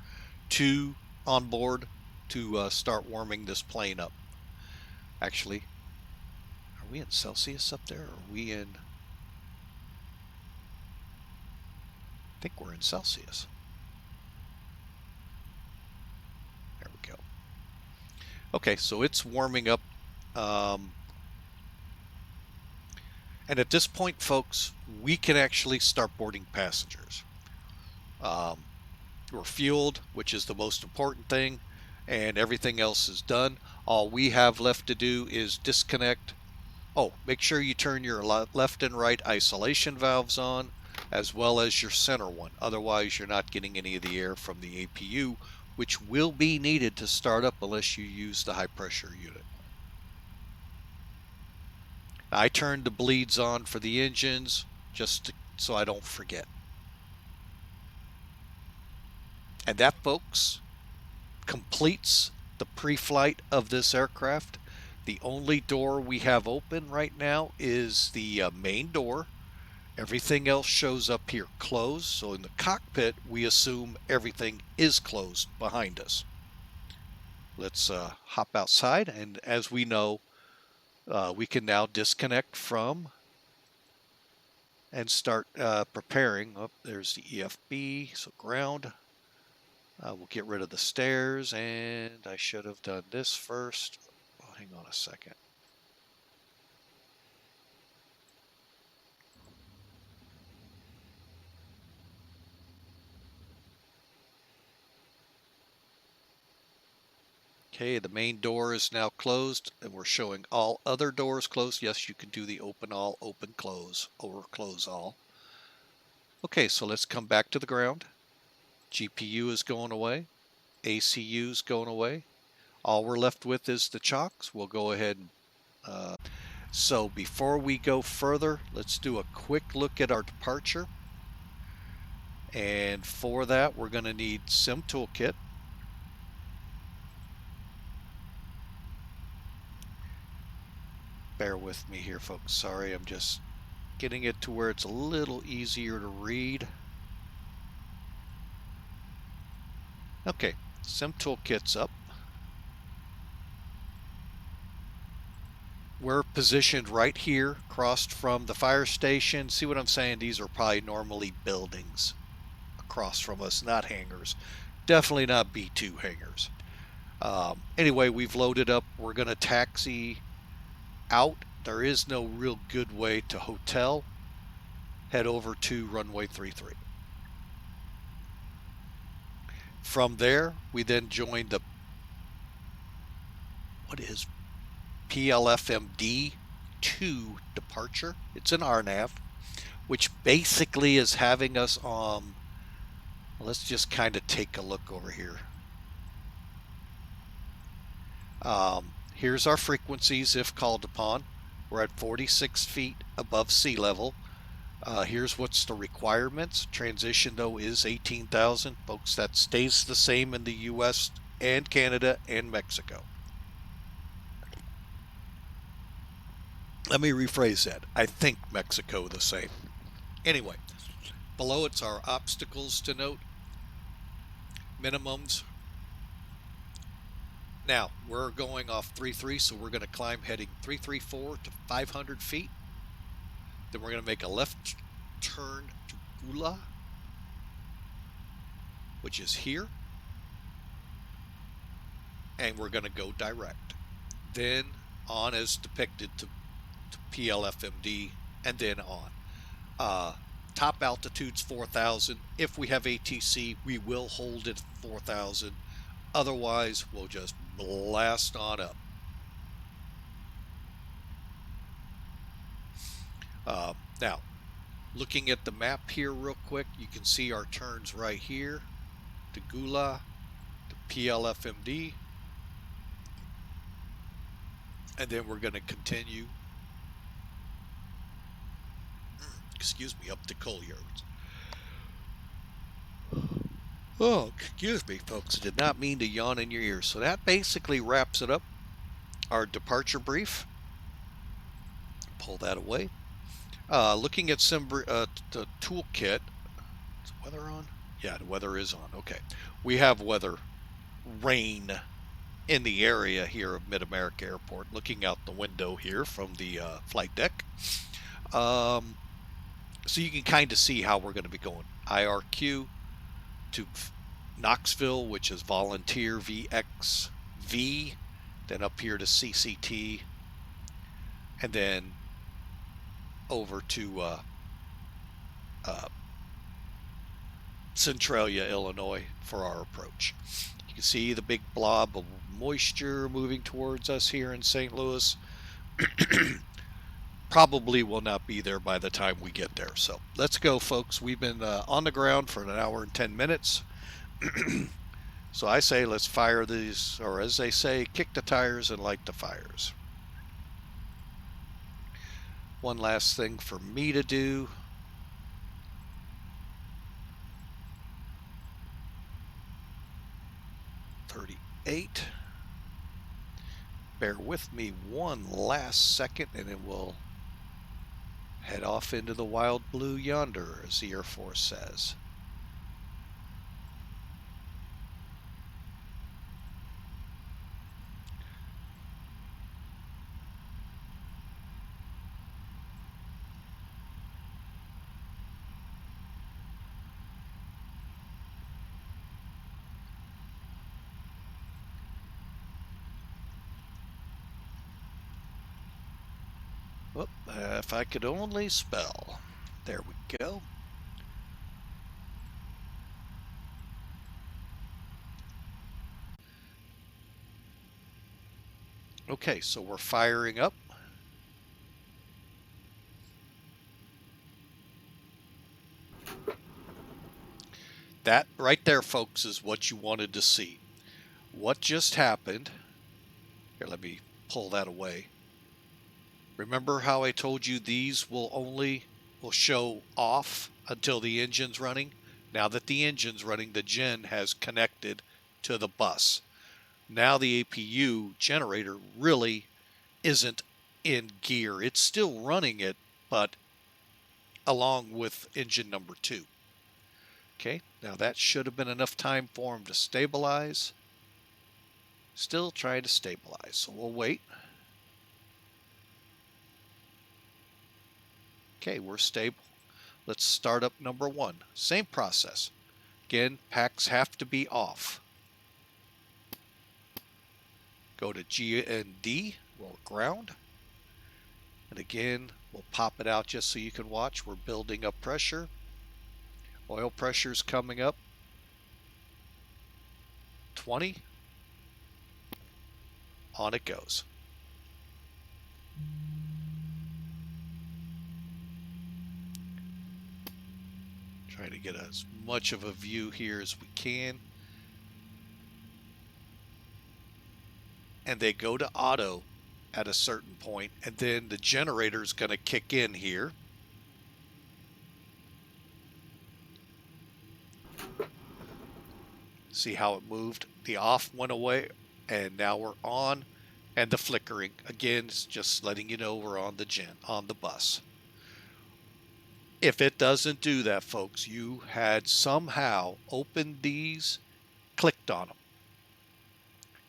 to on board to start warming this plane up. Actually, are we in Celsius up there? Or are we in? I think we're in Celsius. There we go. Okay, so it's warming up. And at this point, folks, we can actually start boarding passengers. We're fueled, which is the most important thing, and everything else is done. All we have left to do is disconnect. Oh, make sure you turn your left and right isolation valves on, as well as your center one. Otherwise, you're not getting any of the air from the APU, which will be needed to start up unless you use the high pressure unit. I turned the bleeds on for the engines just so I don't forget. And that, folks, completes the pre-flight of this aircraft. The only door we have open right now is the main door. Everything else shows up here closed. So in the cockpit, we assume everything is closed behind us. Let's hop outside, and as we know, we can now disconnect from and start preparing. Oh, there's the EFB, so ground. We'll get rid of the stairs, and I should have done this first. Oh, hang on a second. Okay, the main door is now closed, and we're showing all other doors closed. Yes, you can do the open all, open close, or close all. Okay, so let's come back to the ground. GPU is going away. ACU is going away. All we're left with is the chocks. We'll go ahead and so before we go further, let's do a quick look at our departure. And for that, we're going to need Sim Toolkit. Bear with me here, folks. Sorry, I'm just getting it to where it's a little easier to read. Okay, Sim Toolkit's up. We're positioned right here, across from the fire station. See what I'm saying? These are probably normally buildings across from us, not hangars. Definitely not B2 hangars. Anyway, we've loaded up. We're going to taxi out. There is no real good way to hotel. Head over to runway 33. From there, we then join the, what is PLFMD 2 departure. It's an RNAV, which basically is having us on, let's just kind of take a look over here. Here's our frequencies if called upon. We're at 46 feet above sea level. Here's what's the requirements. Transition though is 18,000. Folks, that stays the same in the US and Canada and Mexico. Let me rephrase that. I think Mexico the same. Anyway, below it's our obstacles to note. Minimums. Now, we're going off 3-3, so we're going to climb heading 334 to 500 feet. Then we're going to make a left turn to Gula, which is here. And we're going to go direct. Then on as depicted to PLFMD, and then on. Top altitude's 4,000. If we have ATC, we will hold it 4,000. Otherwise, we'll just blast on up. Now, looking at the map here real quick, you can see our turns right here to Gula, to PLFMD, and then we're going to continue, excuse me, up to Colliers. Oh, excuse me, folks. Did not mean to yawn in your ears. So that basically wraps it up. Our departure brief. Pull that away. Looking at some the toolkit. Is the weather on? Yeah, the weather is on. Okay. We have weather, rain in the area here of Mid-America Airport. Looking out the window here from the flight deck. So you can kind of see how we're going to be going. IRQ to Knoxville, which is Volunteer VXV, then up here to CCT, and then over to Centralia, Illinois for our approach. You can see the big blob of moisture moving towards us here in St. Louis. Probably will not be there by the time we get there. So let's go, folks. We've been on the ground for an hour and 10 minutes. So I say let's fire these, or as they say, kick the tires and light the fires. One last thing for me to do. .38. Bear with me one last second and it will head off into the wild blue yonder, as the Air Force says. Well, if I could only spell. There we go. Okay, so we're firing up. That right there, folks, is what you wanted to see. What just happened? Here, let me pull that away. Remember how I told you these will show off until the engine's running? Now that the engine's running, the gen has connected to the bus. Now the APU generator really isn't in gear. It's still running it, but along with engine number 2. Okay, now that should have been enough time for him to stabilize. Still trying to stabilize, so we'll wait. Okay, we're stable. Let's start up number 1. Same process. Again, packs have to be off. Go to G and D, we'll ground. And again, we'll pop it out just so you can watch. We're building up pressure. Oil pressure's coming up. 20. On it goes. Trying to get as much of a view here as we can. And they go to auto at a certain point, and then the generator is going to kick in here. See how it moved? The off went away, and now we're on, and the flickering again is just letting you know we're on the bus. If it doesn't do that, folks, you had somehow opened these, clicked on them,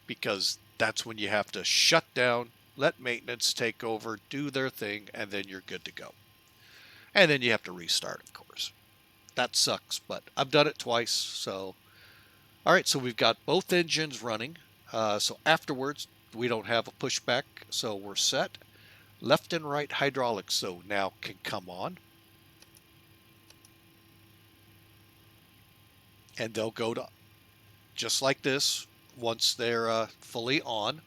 because that's when you have to shut down, let maintenance take over, do their thing, and then you're good to go. And then you have to restart, of course. That sucks, but I've done it twice. So, all right, so we've got both engines running. So afterwards, we don't have a pushback, so we're set. Left and right hydraulics, so now can come on. And they'll go to, just like this, once they're fully on,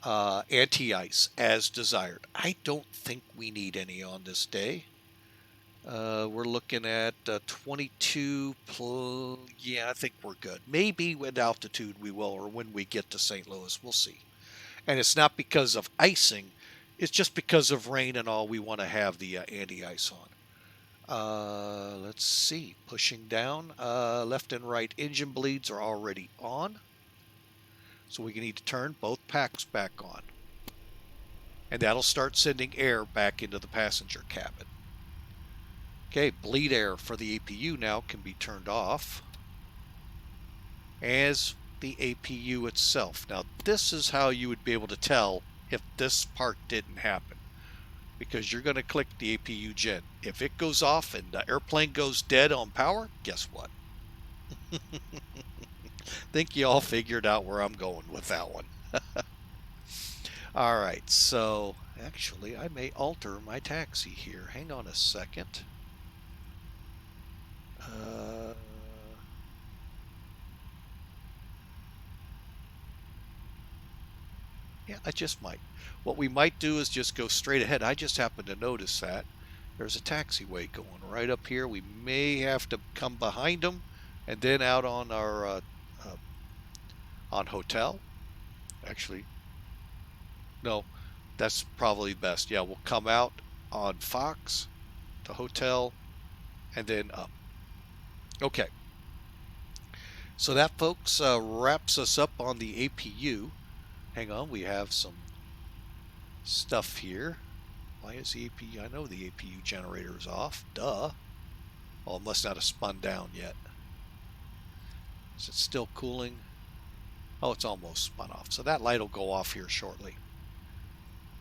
anti-ice as desired. I don't think we need any on this day. We're looking at 22, yeah, I think we're good. Maybe with altitude we will, or when we get to St. Louis, we'll see. And it's not because of icing, it's just because of rain and all, we want to have the anti-ice on. Let's see, pushing down, left and right engine bleeds are already on. So we need to turn both packs back on. And that'll start sending air back into the passenger cabin. Okay, bleed air for the APU now can be turned off, as the APU itself. Now this is how you would be able to tell if this part didn't happen, because you're going to click the APU gen. If it goes off and the airplane goes dead on power, guess what? Think you all figured out where I'm going with that one. All right, so actually I may alter my taxi here. Hang on a second. Yeah, I just might. What we might do is just go straight ahead. I just happened to notice that there's a taxiway going right up here. We may have to come behind them and then out on our on hotel. Actually, no, that's probably best. Yeah, we'll come out on Fox to hotel and then up. Okay. So that, folks, wraps us up on the APU. Hang on, we have some stuff here. Why is the APU? I know the APU generator is off. Duh. Well, it must not have spun down yet. Is it still cooling? Oh, it's almost spun off. So that light will go off here shortly.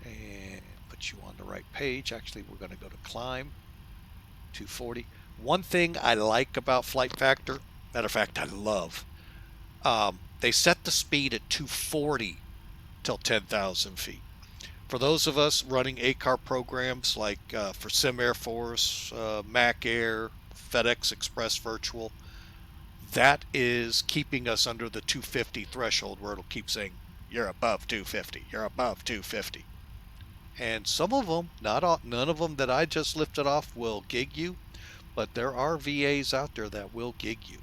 And put you on the right page. Actually, we're going to go to climb. 240. One thing I like about Flight Factor, matter of fact, I love, they set the speed at 240 till 10,000 feet. For those of us running ACAR programs like for Sim Air Force, Mac Air, FedEx Express Virtual, that is keeping us under the 250 threshold, where it'll keep saying, you're above 250, you're above 250. And some of them, not all, none of them that I just lifted off will gig you, but there are VAs out there that will gig you.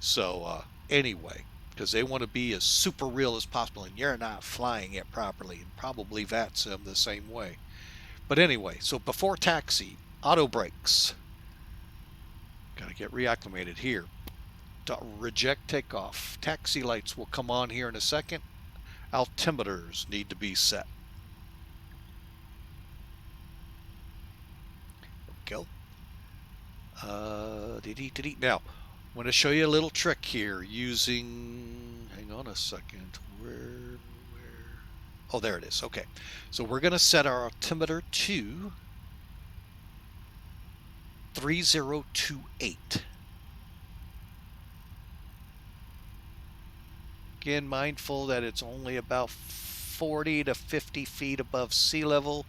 So anyway, because they want to be as super real as possible, and you're not flying it properly, and probably VATSIM the same way. But anyway, so before taxi, auto brakes. Got to get reacclimated here. Reject takeoff. Taxi lights will come on here in a second. Altimeters need to be set. There we go. Now, I'm going to show you a little trick here using, hang on a second, where, oh, there it is. Okay, so we're going to set our altimeter to 3028. Again, mindful that it's only about 40 to 50 feet above sea level.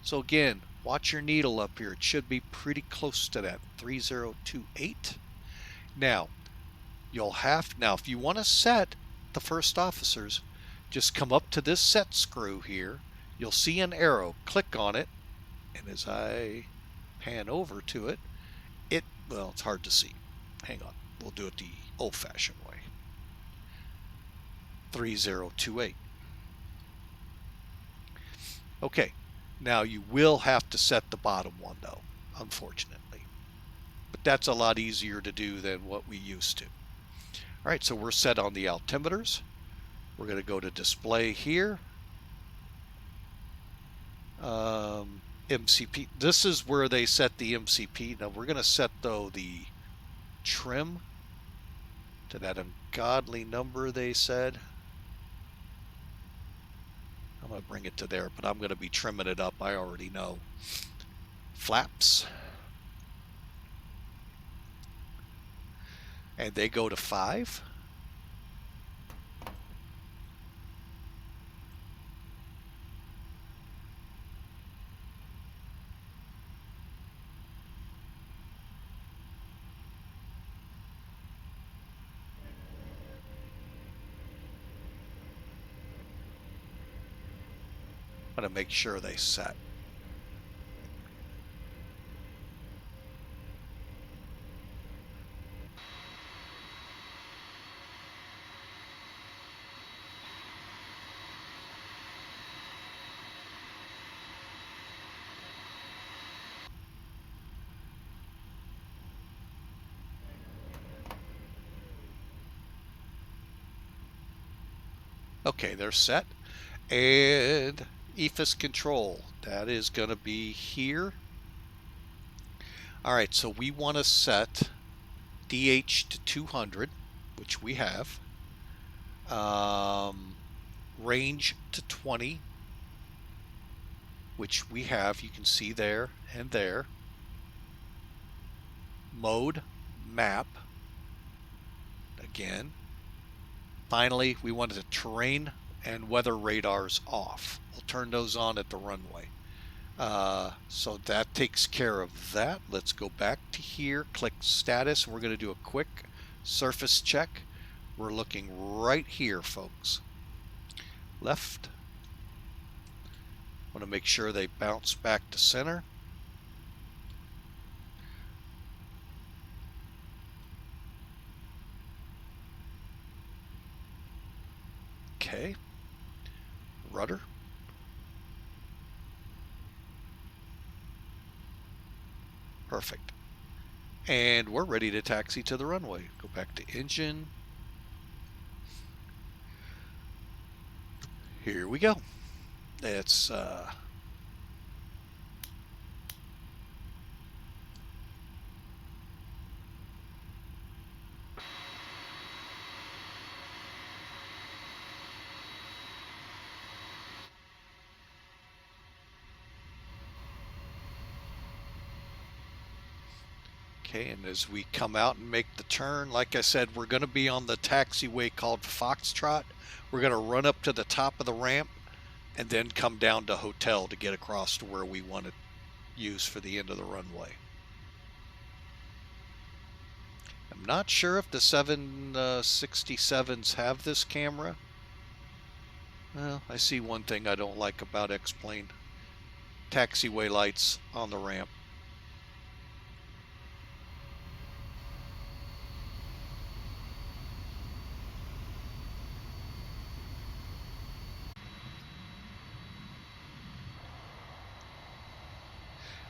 So again, watch your needle up here. It should be pretty close to that, 3028. Now, if you want to set the first officers, just come up to this set screw here. You'll see an arrow. Click on it, and as I pan over to it, well, it's hard to see. Hang on. We'll do it the old-fashioned way. 3028. Okay, now you will have to set the bottom one though, unfortunately. But that's a lot easier to do than what we used to. All right, so we're set on the altimeters. We're going to go to display here. MCP. This is where they set the MCP. Now we're going to set though the trim to that ungodly number they said. I'm going to bring it to there, but I'm going to be trimming it up. I already know. Flaps. And they go to 5. I'm going to make sure they set. Okay, they're set. And EFIS control, that is going to be here. All right, so we want to set DH to 200, which we have. Range to 20, which we have. You can see there and there. Mode, map. Again. Finally, we wanted the terrain and weather radars off. We'll turn those on at the runway. So that takes care of that. Let's go back to here, click status, and we're going to do a quick surface check. We're looking right here, folks. Left. Want to make sure they bounce back to center. Okay. Rudder. Perfect. And we're ready to taxi to the runway. Go back to engine. Here we go. It's okay, and as we come out and make the turn, like I said, we're going to be on the taxiway called Foxtrot. We're going to run up to the top of the ramp and then come down to hotel to get across to where we want to use for the end of the runway. I'm not sure if the 767s have this camera. Well, I see one thing I don't like about X-Plane. Taxiway lights on the ramp.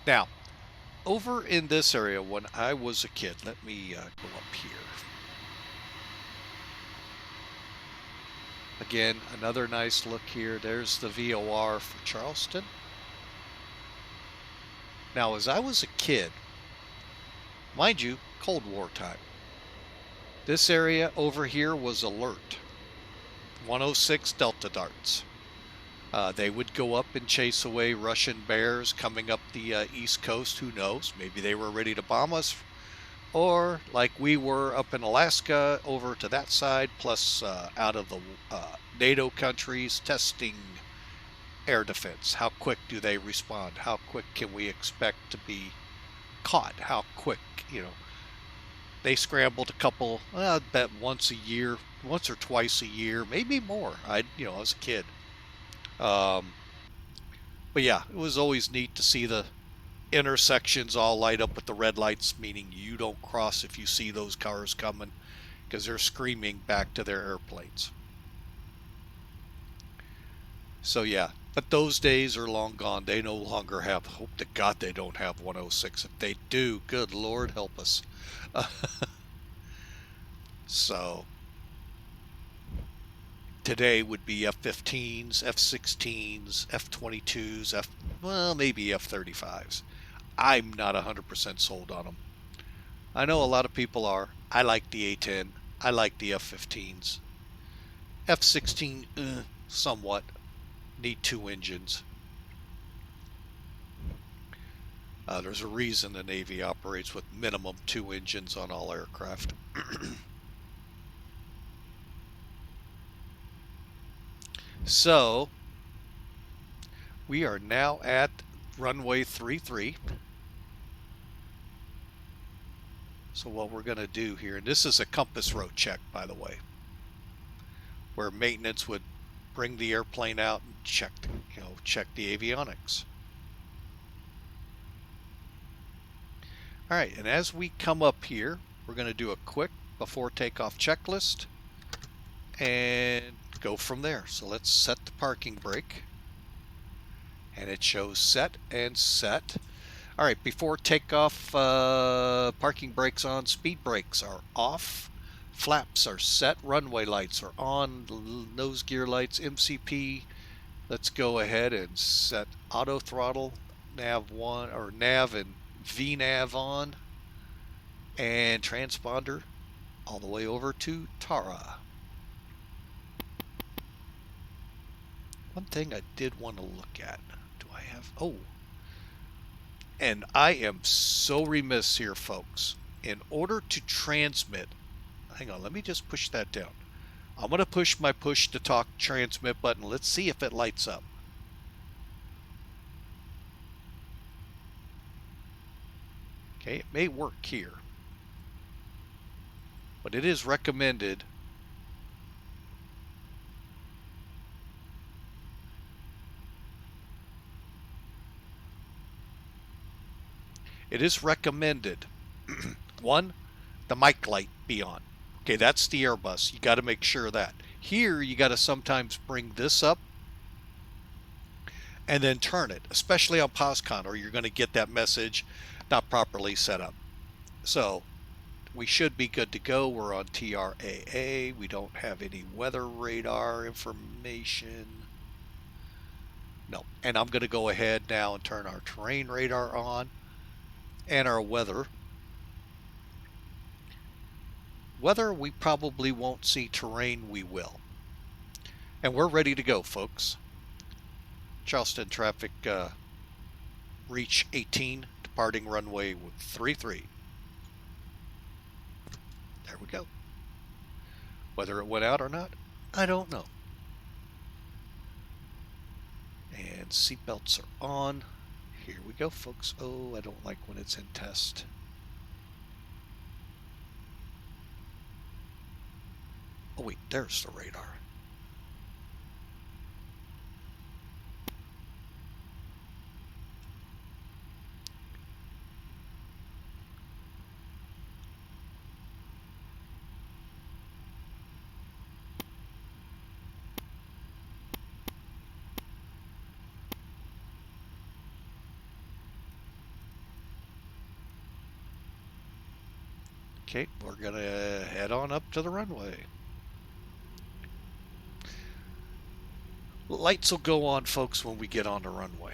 Now, over in this area when I was a kid, let me go up here. Again, another nice look here. There's the VOR for Charleston. Now, as I was a kid, mind you, Cold War time, this area over here was alert. 106 Delta Darts. They would go up and chase away Russian bears coming up the East Coast. Who knows? Maybe they were ready to bomb us, or like we were up in Alaska over to that side, plus out of the NATO countries testing air defense. How quick do they respond? How quick can we expect to be caught? How quick, they scrambled a couple, I bet once a year, once or twice a year, maybe more. I was a kid. Um, but yeah, it was always neat to see the intersections all light up with the red lights, meaning you don't cross if you see those cars coming, because they're screaming back to their airplanes. So yeah, but those days are long gone. They no longer have, hope to God they don't have 106. If they do, good Lord help us. So today would be F-15s, F-16s, F-22s, well, maybe F-35s. I'm not 100% sold on them. I know a lot of people are. I like the A-10. I like the F-15s. F-16, somewhat. Need two engines. There's a reason the Navy operates with minimum two engines on all aircraft. So, we are now at runway 33. So what we're going to do here, and this is a compass road check, by the way, where maintenance would bring the airplane out and check the avionics. All right, and as we come up here, we're going to do a quick before takeoff checklist and go from there. So let's set the parking brake, and it shows set and set. All right, before takeoff, parking brakes on, speed brakes are off, flaps are set, runway lights are on, nose gear lights, MCP. Let's go ahead and set auto throttle, nav 1 or nav and VNav on, and transponder all the way over to Tara. One thing I did want to look at, do I have, and I am so remiss here, folks. In order to transmit, hang on, let me just push that down. I'm going to push my push to talk transmit button. Let's see if it lights up. Okay, it may work here, but it is recommended. It is recommended, one, the mic light be on. Okay, that's the Airbus. You got to make sure that. Here, you got to sometimes bring this up and then turn it, especially on POSCON, or you're going to get that message not properly set up. So we should be good to go. We're on TRAA. We don't have any weather radar information. No. And I'm going to go ahead now and turn our terrain radar on and our weather. Weather, we probably won't see. Terrain, we will. And we're ready to go, folks. Charleston traffic, reach 18, departing runway 33. There we go. Whether it went out or not, I don't know. And seatbelts are on. Here we go, folks. Oh, I don't like when it's in test. Oh wait, there's the radar. Okay, we're gonna head on up to the runway. Lights will go on, folks, when we get on the runway.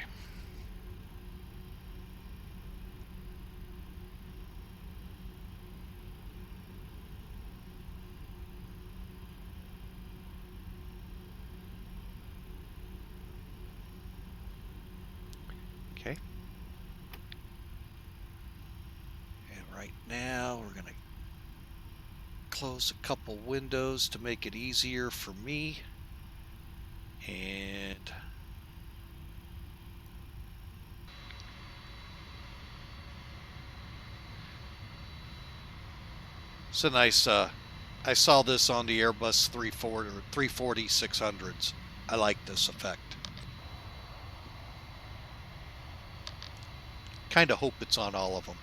Right now, we're going to close a couple windows to make it easier for me. And it's a nice, I saw this on the Airbus 340 or 340-600s. I like this effect. Kind of hope it's on all of them.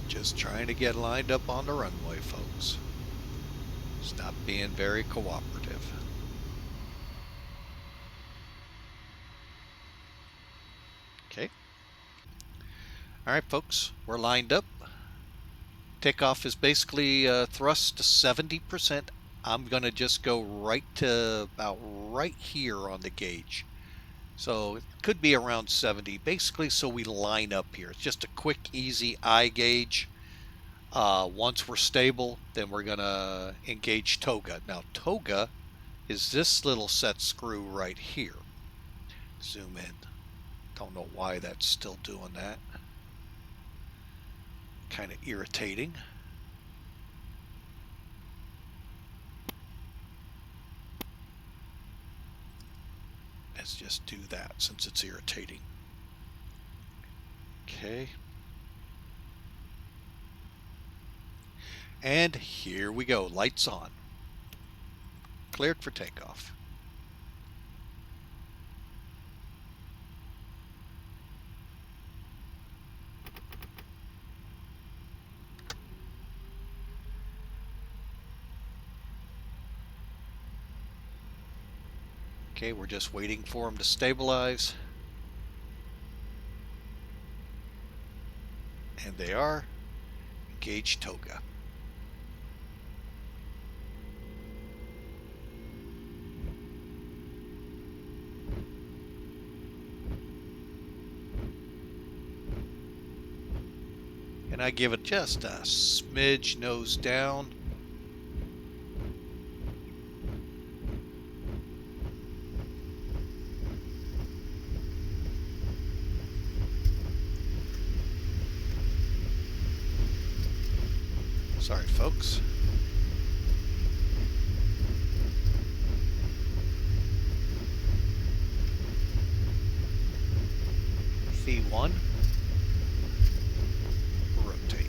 Just trying to get lined up on the runway, folks. Stop being very cooperative. Okay. All right, folks, we're lined up. Takeoff is basically thrust to 70%. I'm going to just go right to about right here on the gauge. So it could be around 70, basically, so we line up here. It's just a quick, easy eye gauge. Once we're stable, then we're going to engage toga. Now, toga is this little set screw right here. Zoom in. Don't know why that's still doing that. Kind of irritating. Let's just do that since it's irritating. Okay. And here we go. Lights on. Cleared for takeoff. Okay, we're just waiting for them to stabilize. And they are. Engage toga. And I give it just a smidge nose down. Sorry, folks. V1. Rotate.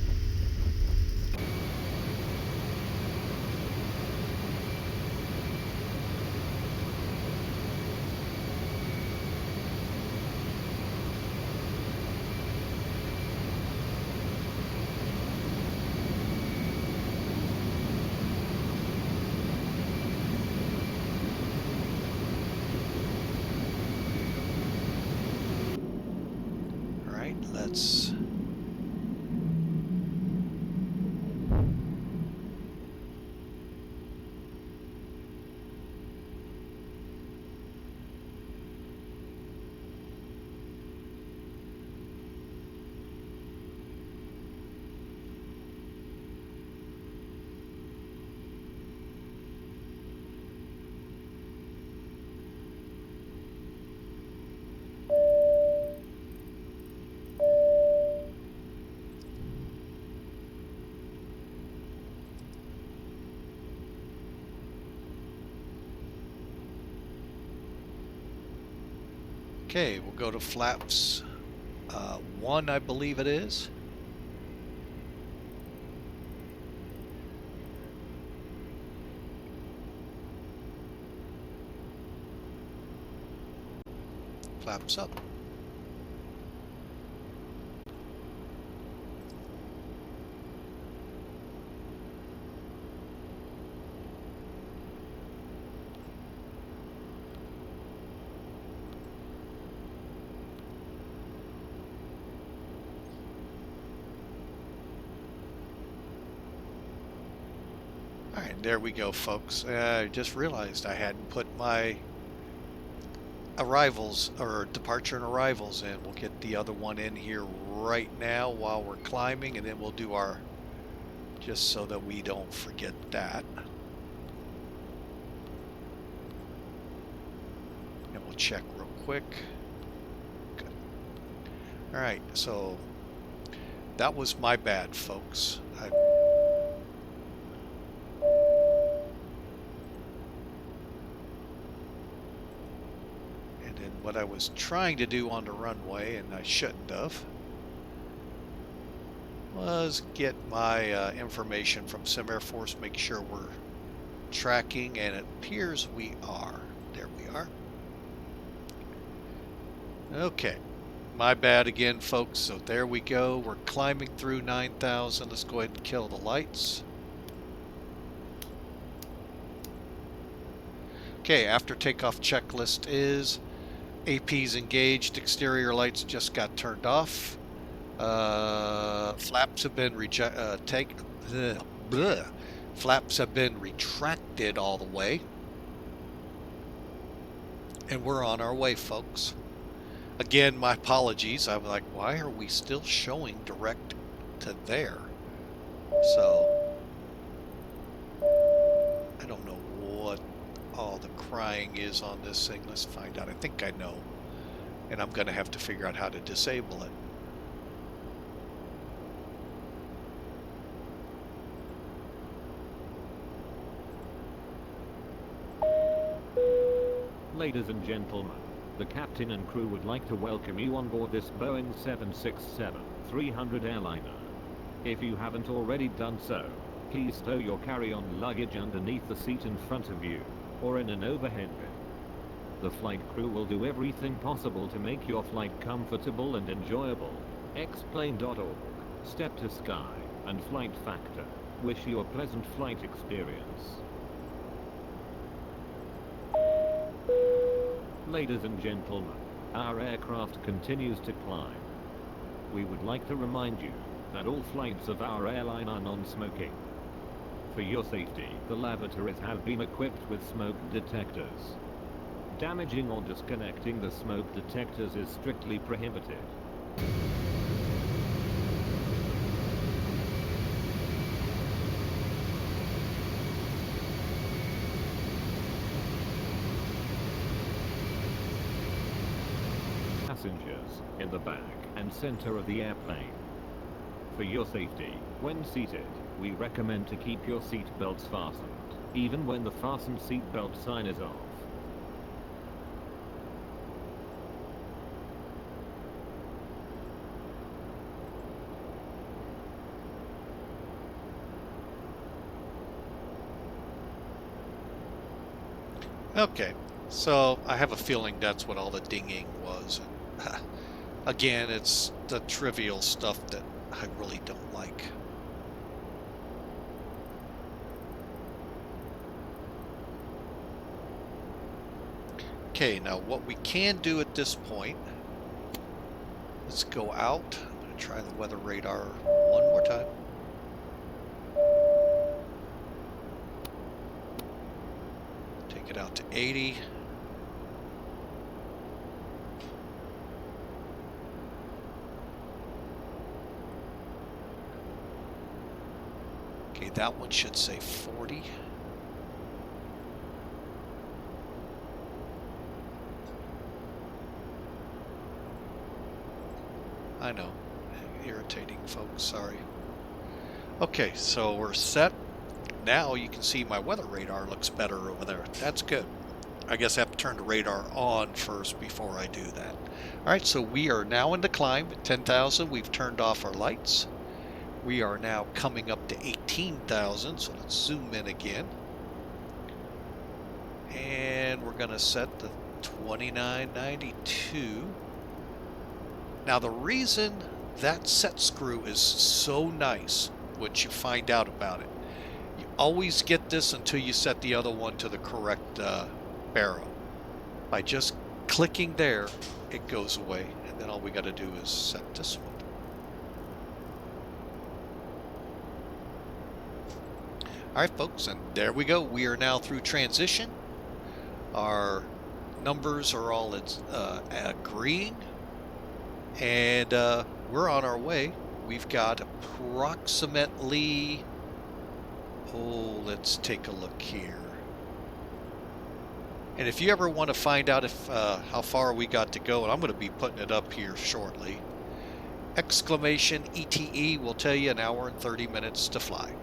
All right, let's okay, we'll go to flaps 1, I believe it is. Flaps up. Alright, there we go, folks. I just realized I hadn't put my arrivals or departure and arrivals in. We'll get the other one in here right now while we're climbing, and then we'll do our, just so that we don't forget that. And we'll check real quick. Good. Alright, so that was my bad, folks. What I was trying to do on the runway, and I shouldn't have, was get my information from Sim Air Force, make sure we're tracking, and it appears we are. There we are. Okay, my bad again, folks. So there we go. We're climbing through 9,000. Let's go ahead and kill the lights. Okay, after takeoff checklist is AP's engaged, exterior lights just got turned off. Flaps have been flaps have been retracted all the way. And we're on our way, folks. Again, my apologies. I was like, why are we still showing direct to there? So, I don't know what all the crying is on this thing. Let's find out. I think I know. And I'm going to have to figure out how to disable it. Ladies and gentlemen, the captain and crew would like to welcome you on board this Boeing 767-300 airliner. If you haven't already done so, please stow your carry-on luggage underneath the seat in front of you, or in an overhead bin. The flight crew will do everything possible to make your flight comfortable and enjoyable. Explain.org, Step to Sky, and Flight Factor wish you a pleasant flight experience. Ladies and gentlemen, our aircraft continues to climb. We would like to remind you that all flights of our airline are non-smoking. For your safety, the lavatories have been equipped with smoke detectors. Damaging or disconnecting the smoke detectors is strictly prohibited. Passengers in the back and center of the airplane. For your safety, when seated, we recommend to keep your seat belts fastened, even when the fasten seat belt sign is off. Okay, so I have a feeling that's what all the dinging was. Again, it's the trivial stuff that I really don't like. Okay, now what we can do at this point, let's go out. I'm going to try the weather radar one more time. Take it out to 80. Okay, that one should say 40. I know, irritating folks, sorry. Okay, so we're set. Now you can see my weather radar looks better over there. That's good. I guess I have to turn the radar on first before I do that. Alright, so we are now in the climb at 10,000. We've turned off our lights. We are now coming up to 18,000, so let's zoom in again. And we're going to set the 2992. Now the reason that set screw is so nice, what you find out about it, you always get this until you set the other one to the correct barrel. By just clicking there, it goes away, and then all we got to do is set this one. All right, folks, and there we go. We are now through transition. Our numbers are all agreeing, and we're on our way. We've got approximately, let's take a look here. And if you ever want to find out if how far we got to go, and I'm going to be putting it up here shortly, exclamation ETE will tell you an hour and 30 minutes to fly.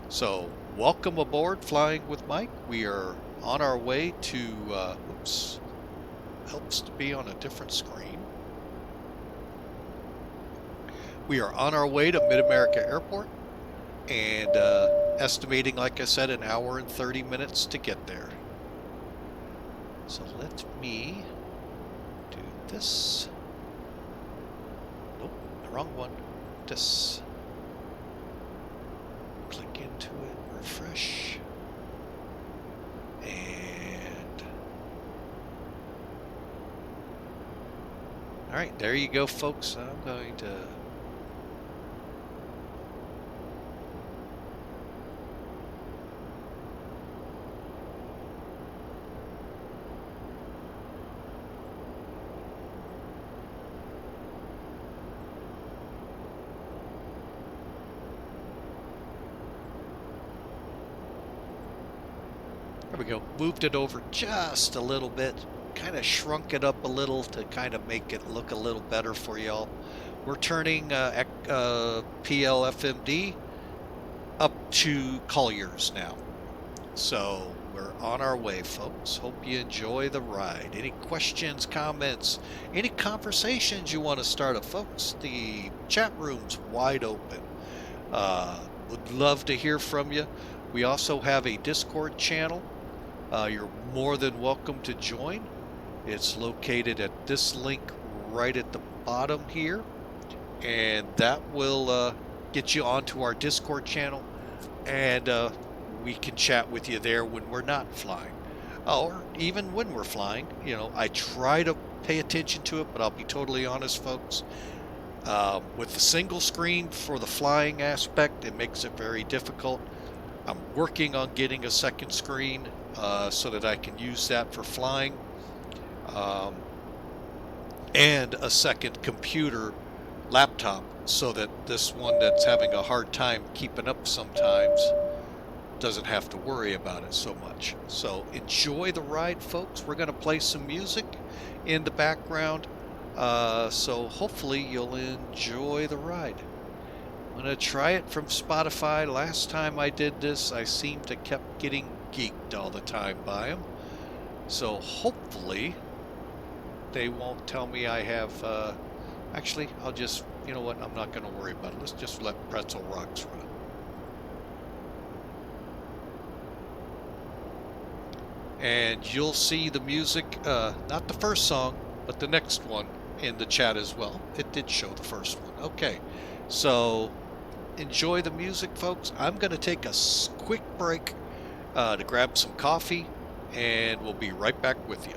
So welcome aboard Flying with Mike. We are on our way to, oops, helps to be on a different screen. We are on our way to Mid-America Airport and estimating, like I said, an hour and 30 minutes to get there. So let me do this. Nope, the wrong one. This. Click into it, refresh. And all right, there you go, folks. I'm going to there we go. Moved it over just a little bit. Kind of shrunk it up a little to kind of make it look a little better for y'all. We're turning PLFMD up to Colliers now. So we're on our way, folks. Hope you enjoy the ride. Any questions, comments, any conversations you want to start up, folks? The chat room's wide open. Would love to hear from you. We also have a Discord channel. You're more than welcome to join. It's located at this link right at the bottom here, and that will get you onto our Discord channel, and we can chat with you there when we're not flying, or even when we're flying. You know, I try to pay attention to it, but I'll be totally honest, folks. With the single screen for the flying aspect, it makes it very difficult. I'm working on getting a second screen so that I can use that for flying, and a second computer laptop so that this one that's having a hard time keeping up sometimes doesn't have to worry about it so much. So enjoy the ride, folks. We're going to play some music in the background, so hopefully you'll enjoy the ride. I'm going to try it from Spotify. Last time I did this, I seemed to kept getting geeked all the time by them. So hopefully they won't tell me I have, actually, I'll just, you know what, I'm not going to worry about it. Let's just let Pretzel Rocks run. And you'll see the music, not the first song, but the next one in the chat as well. It did show the first one. Okay, so enjoy the music, folks. I'm going to take a quick break to grab some coffee, and we'll be right back with you.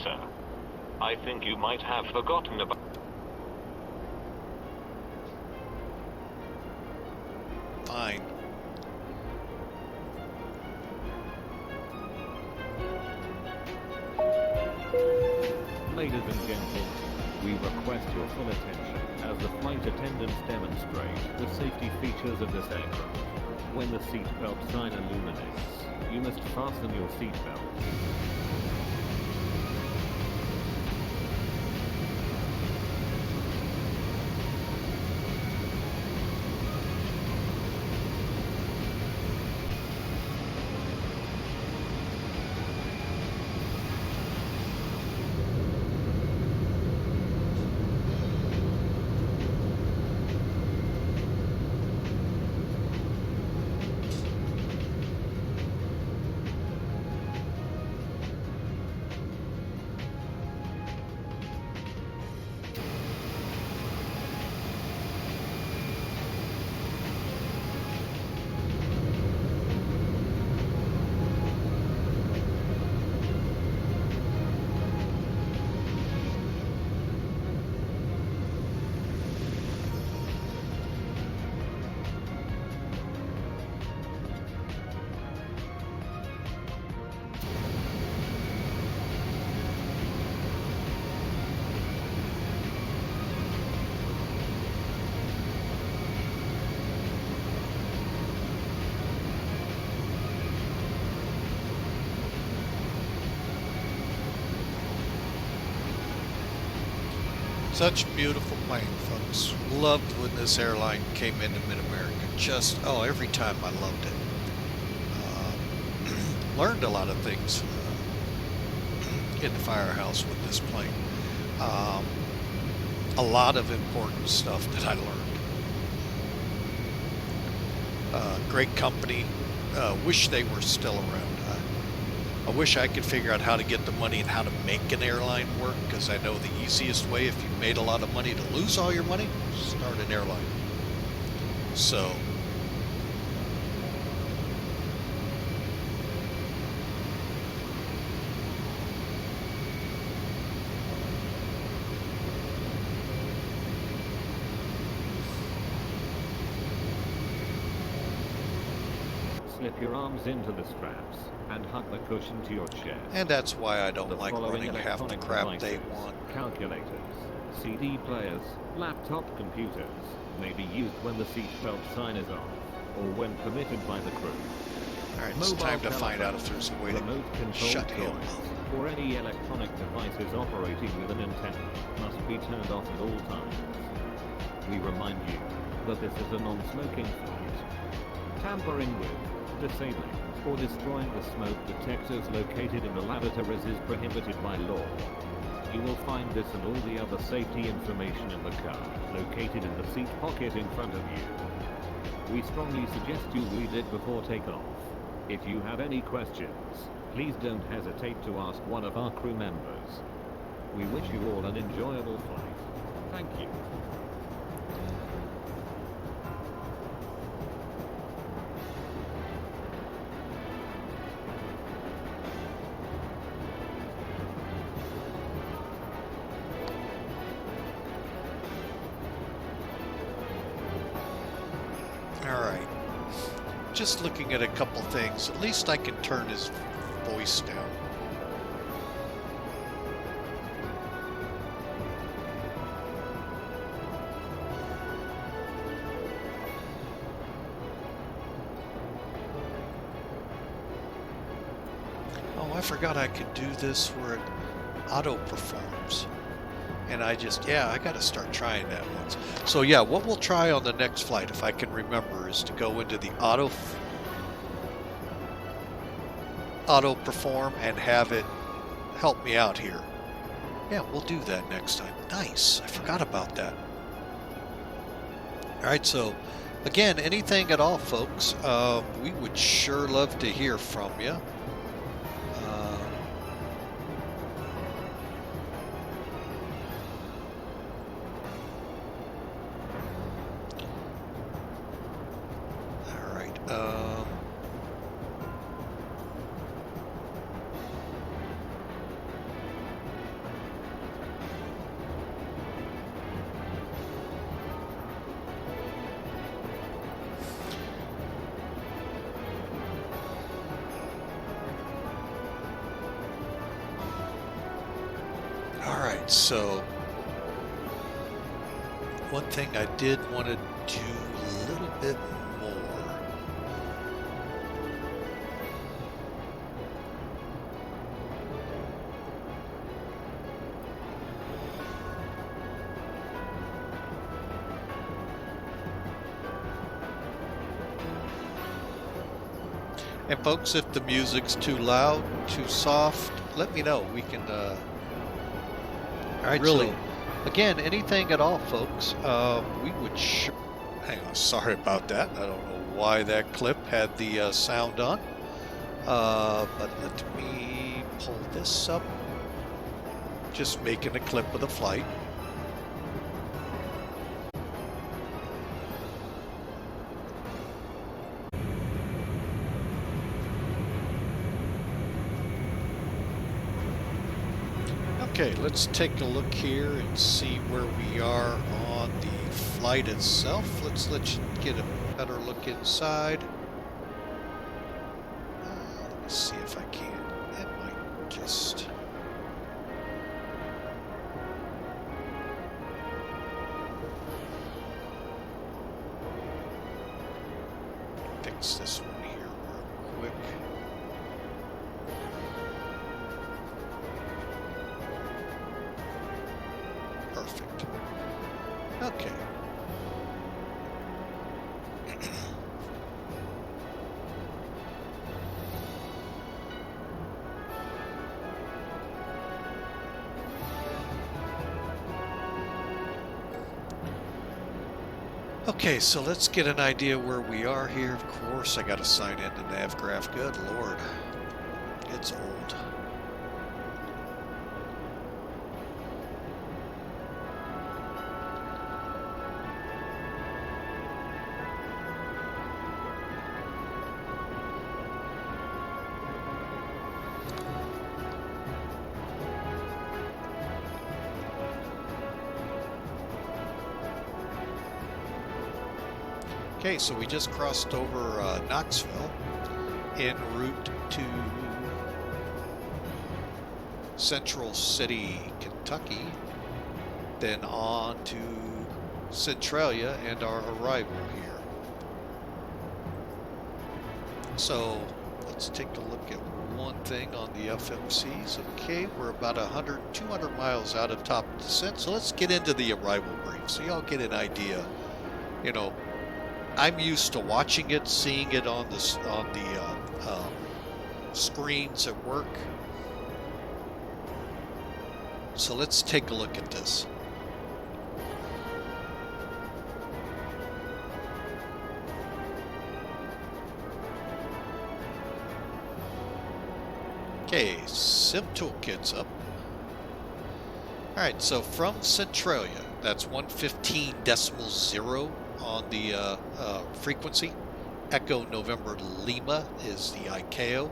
sir. I think you might have forgotten about... Fine. Ladies and gentlemen, we request your full attention as the flight attendants demonstrate the safety features of this aircraft. When the seatbelt sign illuminates, you must fasten your seatbelt. Such a beautiful plane, folks. Loved when this airline came into Mid-America. Just, oh, every time I loved it. Learned a lot of things in the firehouse with this plane. A lot of important stuff that I learned. Great company. Wish they were still around. I wish I could figure out how to get the money and how to make an airline work, because I know the easiest way, if you made a lot of money, to lose all your money, start an airline. So Slip your arms into the straps and hug the cushion to your chest. and that's why I don't The like following running half the electronic crap they devices, want. calculators, CD players, laptop computers may be used when the seatbelt sign is off or when permitted by the crew. Alright, it's time to find out if there's a way to remote control shut him toys, up. or any electronic devices operating with an antenna must be turned off at all times. We remind you that this is a non-smoking flight. Tampering with, disabling, or destroying the smoke detectors located in the lavatories is prohibited by law. You will find this and all the other safety information in the car located in the seat pocket in front of you. We strongly suggest you read it before takeoff. If you have any questions, please don't hesitate to ask one of our crew members. We wish you all an enjoyable flight. Thank you. Alright. Just looking at a couple things. At least I can turn his voice down. Oh, I forgot I could do this where it auto performs. And I gotta start trying that once. So yeah, what we'll try on the next flight, if I can remember, is to go into the auto perform and have it help me out here. Yeah, we'll do that next time. Nice. I forgot about that. Alright, so again, anything at all, folks, we would sure love to hear from you. right, so one thing I did want to do a little bit more. And folks, if the music's too loud, too soft, let me know. We can All right, really, so again, anything at all, folks. We would hang on, sorry about that. I don't know why that clip had the sound on. But let me pull this up. Just making a clip of the flight. Okay, let's take a look here and see where we are on the flight itself. Let's let you get a better look inside. Let me see if I can. It might just... fix this one here real quick. Perfect. Okay. Okay, so let's get an idea where we are here. Of course, I got to sign into NavGraph. Good Lord. It's old. Okay, so we just crossed over Knoxville en route to Central City, Kentucky, then on to Centralia and our arrival here. So let's take a look at one thing on the FMCs. Okay, we're about 200 miles out of top descent, so let's get into the arrival brief so y'all get an idea. You know, I'm used to watching it, seeing it on the screens at work. So let's take a look at this. Okay, Sim Toolkit's up. All right, so from Centralia, that's 115.0 on the frequency. Echo November Lima is the ICAO.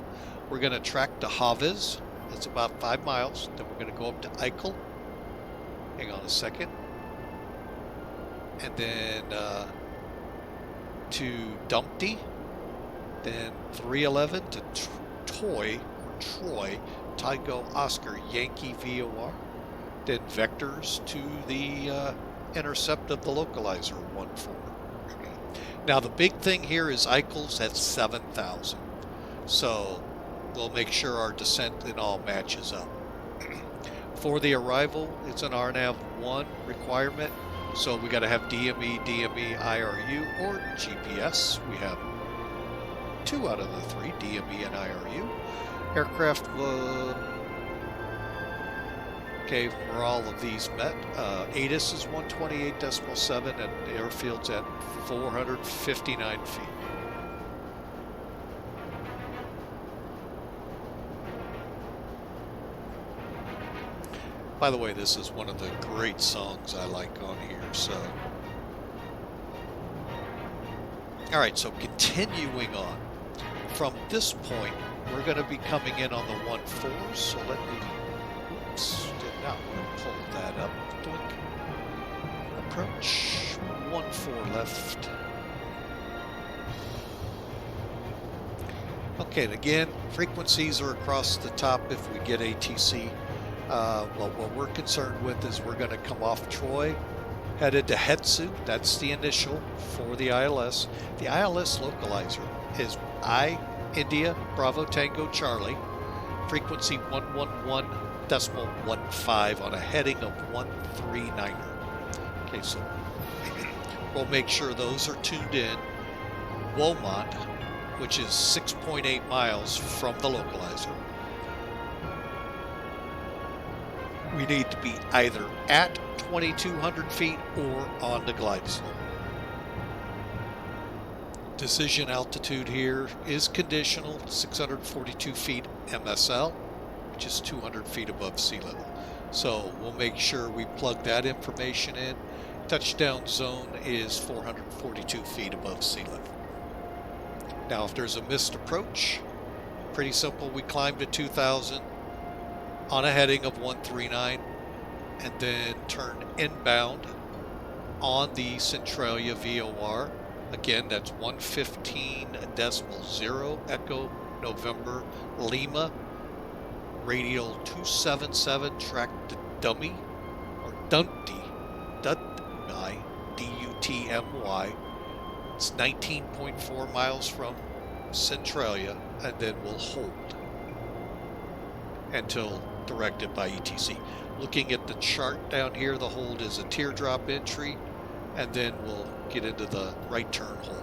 We're going to track to Haviz. That's about 5 miles. Then we're going to go up to Eichel. Hang on a second. And then to Dumpty. Then 311 to Troy, Tygo Oscar Yankee VOR. Then vectors to the intercept of the localizer 14. Now the big thing here is Eichel's at 7,000. So we'll make sure our descent and all matches up. For the arrival, it's an RNAV 1 requirement. So we got to have DME, IRU, or GPS. We have 2 out of the 3, DME and IRU. Aircraft okay, for all of these met. ATIS is 128.7 and airfield's at 459 feet. By the way, this is one of the great songs I like on here, so. All right, so continuing on. From this point, we're going to be coming in on the 1-4, so let me, oops, did not want to pull that up. Doink. Approach 1-4 left. Okay, and again, frequencies are across the top if we get ATC. Well, what we're concerned with is we're going to come off Troy, headed to Hetsu. That's the initial for the ILS. The ILS localizer is I, India, Bravo, Tango, Charlie, frequency 111.15 on a heading of 139er. Okay, so we'll make sure those are tuned in. Womont, which is 6.8 miles from the localizer. We need to be either at 2,200 feet or on the glide slope. Decision altitude here is conditional, 642 feet MSL, which is 200 feet above sea level. So we'll make sure we plug that information in. Touchdown zone is 442 feet above sea level. Now, if there's a missed approach, pretty simple. We climb to 2,000 on a heading of 139 and then turn inbound on the Centralia VOR. Again, that's 115.0 Echo November Lima, radial 277, track to Dummy, or Dunty, D-U-T-M-Y. It's 19.4 miles from Centralia, and then we'll hold until directed by ETC. Looking at the chart down here, the hold is a teardrop entry, and then we'll get into the right turn hold.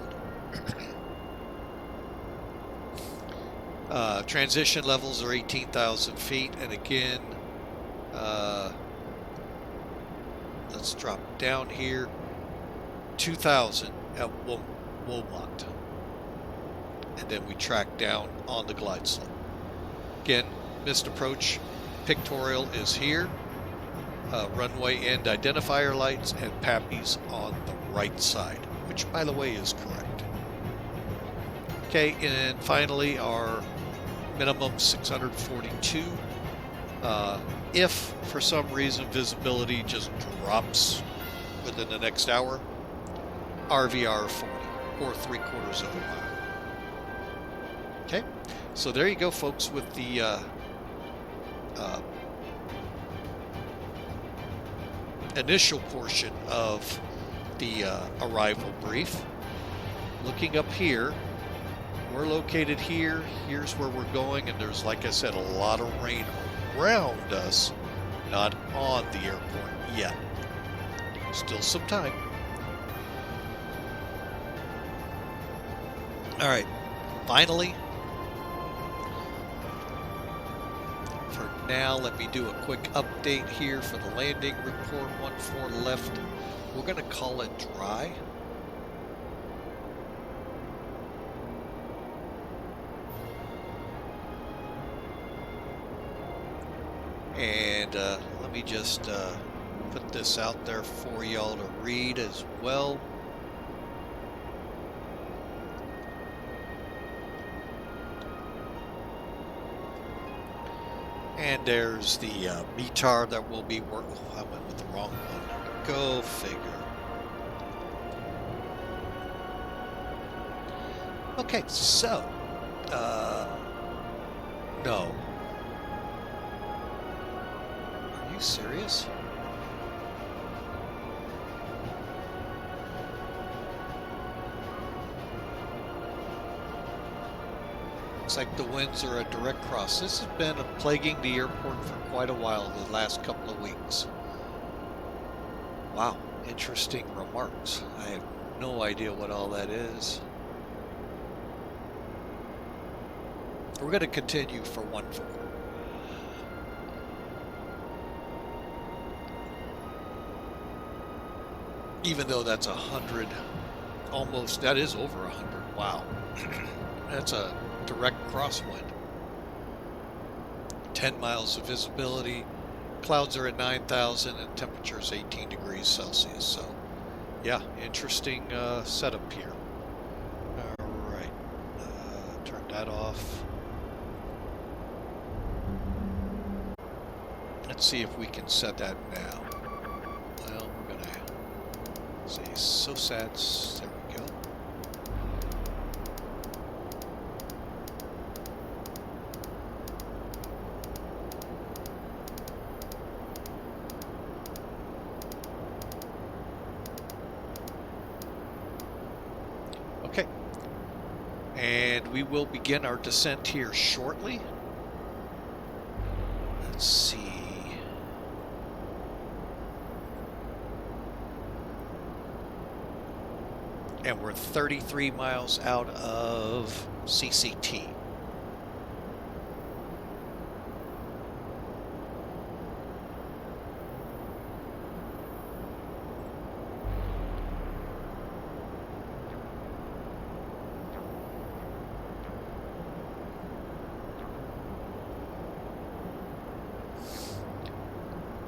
Transition levels are 18,000 feet, and again, let's drop down here, 2,000 at Womont, and then we track down on the glide slope. Again, missed approach pictorial is here. Runway end identifier lights and PAPIs on the right side, which, by the way, is correct. Okay, and finally our minimum 642. If for some reason visibility just drops within the next hour, RVR 40 or 3/4 of a mile. Okay, so there you go, folks, with the initial portion of the arrival brief. Looking up here, we're located here. Here's where we're going, and there's, like I said, a lot of rain around us, not on the airport yet. Still some time. All right, finally, for now, let me do a quick update here for the landing report. 14 left. We're going to call it dry. And let me just put this out there for y'all to read as well. And there's the METAR that will be working. Oh, I went with the wrong one. Go figure. Okay, so no. Are you serious? Looks like the winds are a direct cross. This has been plaguing the airport for quite a while, the last couple of weeks. Wow, interesting remarks. I have no idea what all that is. We're going to continue for 1-4. Even though that's 100, almost, that is over 100. Wow. That's a direct crosswind. 10 miles of visibility. Clouds are at 9,000 and temperature is 18 degrees Celsius. So, yeah, interesting setup here. All right. Turn that off. Let's see if we can set that now. Well, we're going to say SOSATs. There we go. And we will begin our descent here shortly. Let's see. And we're 33 miles out of CCT.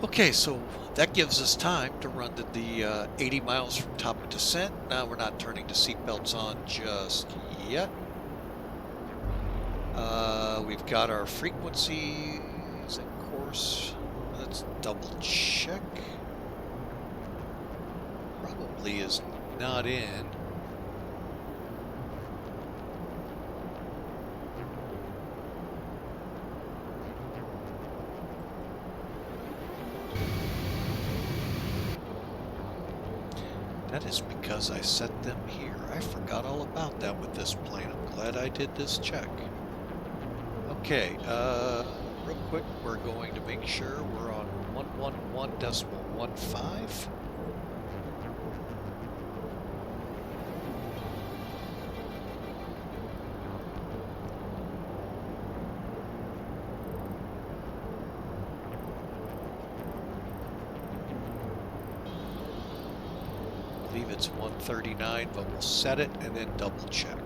Okay, so that gives us time to run to the 80 miles from top of descent. Now we're not turning the seatbelts on just yet. We've got our frequencies and course. Let's double check. Probably is not in. That is because I set them here. I forgot all about that with this plane. I'm glad I did this check. Okay, real quick, we're going to make sure we're on 111.15. I believe it's 139, but we'll set it and then double check.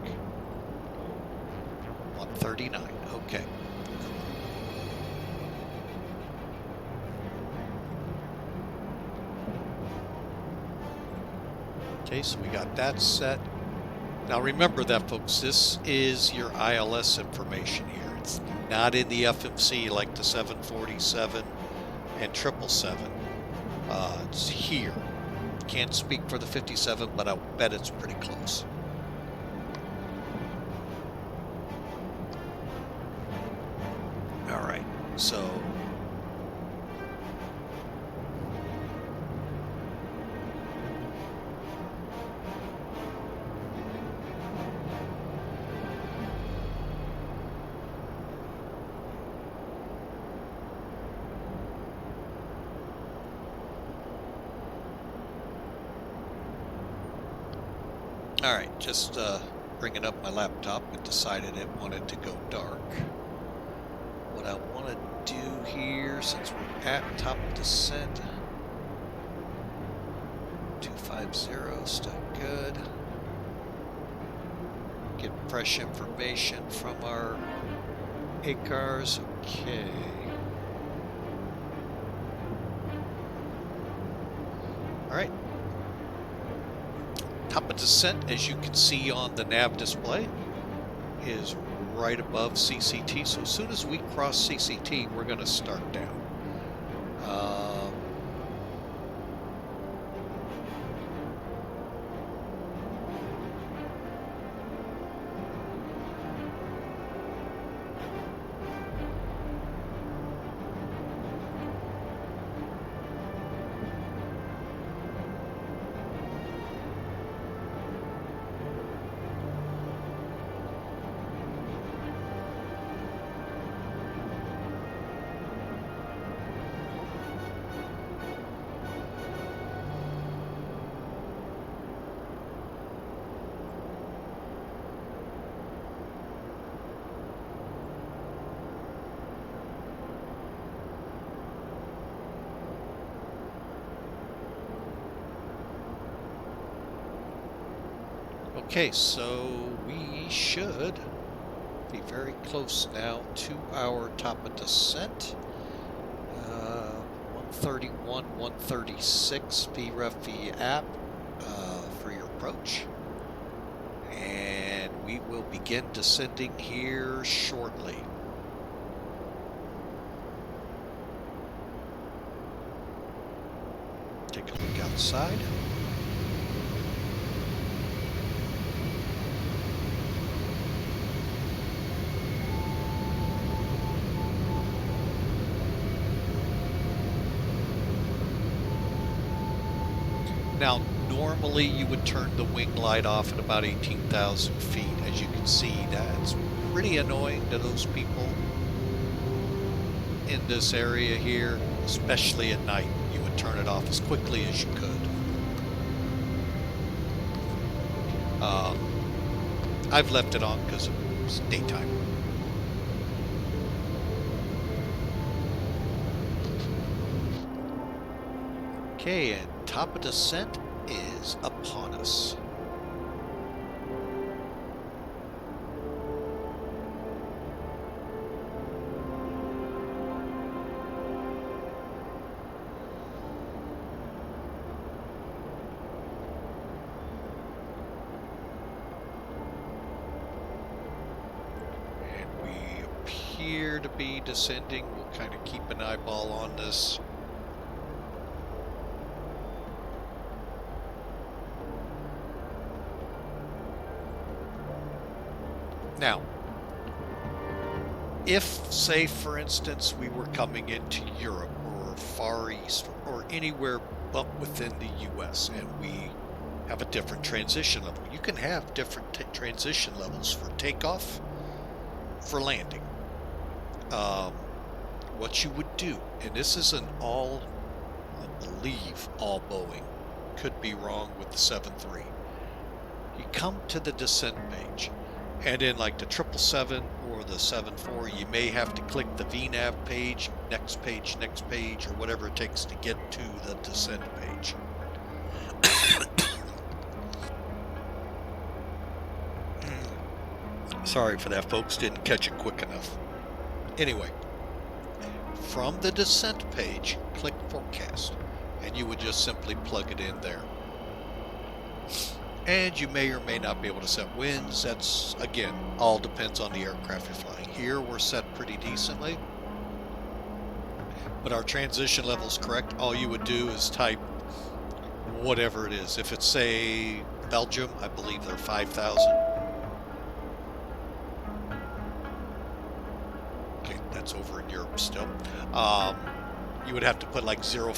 139, okay. Okay, so we got that set. Now remember that, folks, this is your ILS information here. It's not in the FMC like the 747 and 777. It's here. Can't speak for the 57, but I'll bet it's pretty close. All right, so all right, just bringing up my laptop, it decided it wanted to go dark. What I want to do here, since we're at top descent, 250, still good. Get fresh information from our ACARs. Okay. All right. Top of descent, as you can see on the nav display, is right above CCT. So as soon as we cross CCT, we're going to start down. Okay, so we should be very close now to our top of descent. 131, 136 VREF VAP for your approach. And we will begin descending here shortly. Take a look outside. Now, normally you would turn the wing light off at about 18,000 feet. As you can see, that's pretty annoying to those people in this area here, especially at night. You would turn it off as quickly as you could. I've left it on because it's daytime. Okay, and top of descent is upon us. Appear to be descending. We'll kind of keep an eyeball on this. Now, if, say, for instance, we were coming into Europe or Far East or anywhere but within the U.S. and we have a different transition level, you can have different transition levels for takeoff, for landing. What you would do, and this is an all, I believe, all Boeing, could be wrong with the 7.3. You come to the descent page, and in like the 777 or the 7.4, you may have to click the VNAV page, next page, or whatever it takes to get to the descent page. Sorry for that, folks. Didn't catch it quick enough. Anyway, from the descent page, click forecast, and you would just simply plug it in there. And you may or may not be able to set winds. That's, again, all depends on the aircraft you're flying. Here we're set pretty decently, but our transition level is correct. All you would do is type whatever it is. If it's, say, Belgium, I believe they're 5,000. That's over in Europe still. You would have to put like 050.